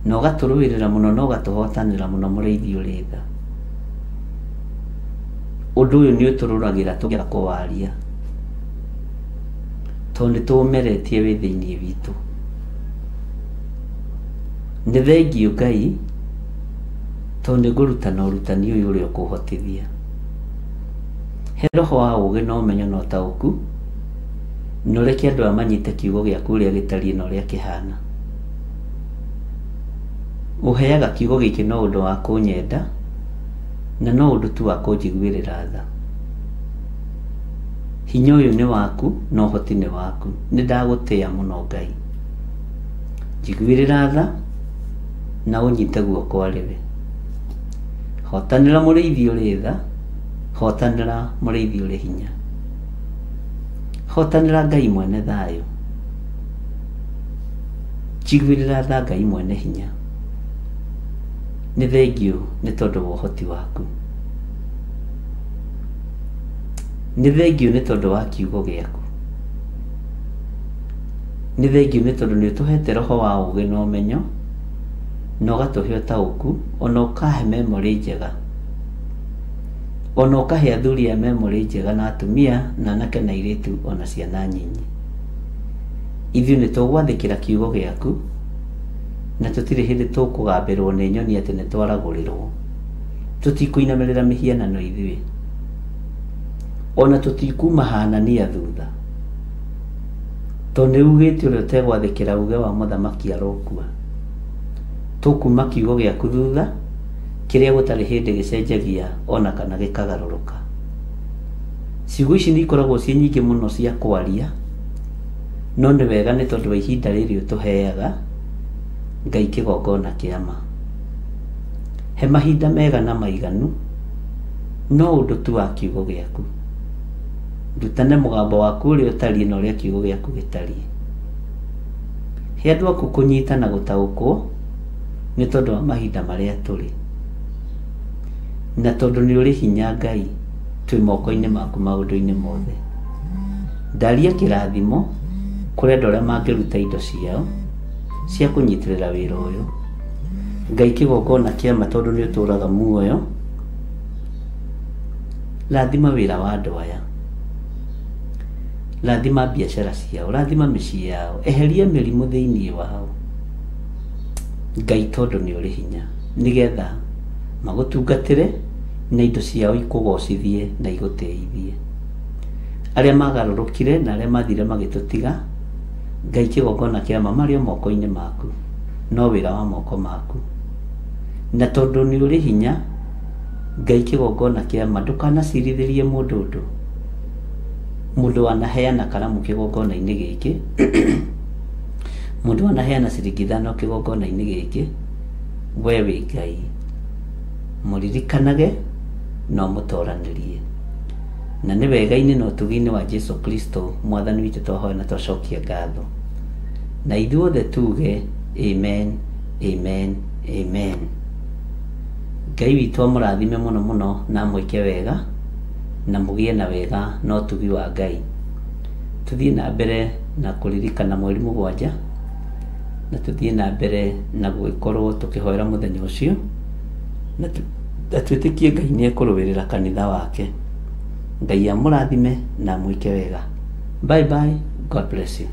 na ũgatũrũĩrĩra mũno na ũgatũhotanĩra mũno mũrĩithi ũrĩ tha. Ũndũ ũyũ nĩ ũtũrũragĩra tũgera kũwaria, tondũ nĩ tũũmeretie wĩ thĩinĩ witũ. Nĩ thengio Ngai tondũ nĩ ngũrutana ũrutani ũyũ ũrĩa ũkũhotithia. He roho wa ũũgĩ na ũmenyo na ũtaũku, na ũreke andũ amanyite kiugo gĩaku ũrĩa gĩtariĩ na ũrĩa kĩhana. Ũheaga kiugo gĩkĩ no ũndũ wa kũnyenda na no ũndũ tu wa kũnjiguĩrĩra tha. Hinya ũyũ nĩ waku na ũhoti nĩ waku. Nĩ ndagũtĩĩa mũno Ngai. Njiguĩrĩra tha na ũnyite guoko arĩwe. Hotanĩra mũrĩithi ũrĩ tha, hotanĩra mũrĩithi ũrĩ hinya. Hotanĩra Ngai mwene thayũ. Njiguĩrĩra tha Ngai mwene hinya. Nĩ thengio nĩ tondũ wa ũhoti waku. Nĩ thengio nĩ tondũ wa kiugo gĩaku. Nĩ thengio nĩ tondũ nĩ ũtũhete roho wa ũũgĩ na ũmenyo, na ũgatũhe ũtaũku, ona ũkahe memory njega, ona ũkahe athuri a memory njega na atumia na anake na airĩtu ona ciana nyinyi. Ithuĩ nĩ tũgwathĩkĩra kiugo gĩaku na tũtirĩ hĩndĩ tũkũgambĩrwo nĩ nyoni atĩ nĩ twaragũrĩrwo. Tũtikũinamĩrĩra mĩhianano ithuĩ, ona tũtikuma Hanania thutha, tondũ nĩ ugĩte ũrĩa ũtegwathĩkĩra uge wa mũthamaki arokua. Tũkuma kiugo gĩaku thutha, kĩrĩa gũtarĩ hĩndĩ gĩcenjagia ona kana gĩkagarũrũka. Ciugo ici nĩ ikoragwo ciĩ nyingĩ mũno cia kwaria, no nĩ wega nĩ tondũ wa ihinda rĩrĩ ũtũheaga Ngai kĩgongona kĩa ma. He mahinda mega na maiganu, no ũndũ tu wa kiugo gĩaku. Ndutane mũgambo waku ũrĩa ũtariĩ na ũrĩa kiugo gĩaku gĩtariĩ. He andũ aku kũnyita na gũtaũkwo nĩ tondũ wa mahinda marĩa tũrĩ, na tondũ nĩ ũrĩ hinya Ngai, twĩ moko-inĩ maku maũndũ-inĩ mothe. Ndaria kĩrathimo kũrĩ andũ arĩa mangĩruta indo ciao cia kũnyitĩrĩra wĩra ũyũ. Ngai kĩgongona kĩa ma tondũ nĩ ũtũraga muoyo, rathima wĩra wa andũ aya, rathima biacara ciao, rathima mĩciĩ yao, eheria mĩrimũ thĩinĩ wao Ngai, tondũ nĩ ũrĩ hinya, nĩgetha magũtungatĩre na indo ciao ikũgocithie na igũteithie. arĩa magarũrũkire na arĩa mathire magĩtũtiga, Ngai kĩgongona kĩa ma marĩ o moko-inĩ maku, no wĩra wa moko maku. Na tondũ nĩ ũrĩ hinya, Ngai kĩgongona kĩa ma ndũkanacirithĩrie mũndũ mũndũ wanaheana karamu kĩgongona-inĩ gĩkĩ mũndũ wanaheana ciringi 5 kĩgongona-inĩ gĩkĩ, we wĩ Ngai, mũririkanage no mũtoranĩrie. Na nĩ wega-inĩ na ũtugi-inĩ wa Jesu Kristo mwathani witũ twahoya na twacokia ngatho, na ithuothe tuge amen, amen, amen. Ngai witũ amũrathime mũno mũno na mwĩke wega na mũgĩe na wega na ũtugi wa Ngai. Tuthiĩ na mbere na kũririkana mweri 7 na tuthiĩ na mbere na gũgĩkorwo tũkĩhoera mũthenya ũcio, na twĩtĩkie Ngai nĩ ekũrũĩrĩra kanitha wake. Ngai amũrathime na mwĩke wega. Bye bye. God bless you.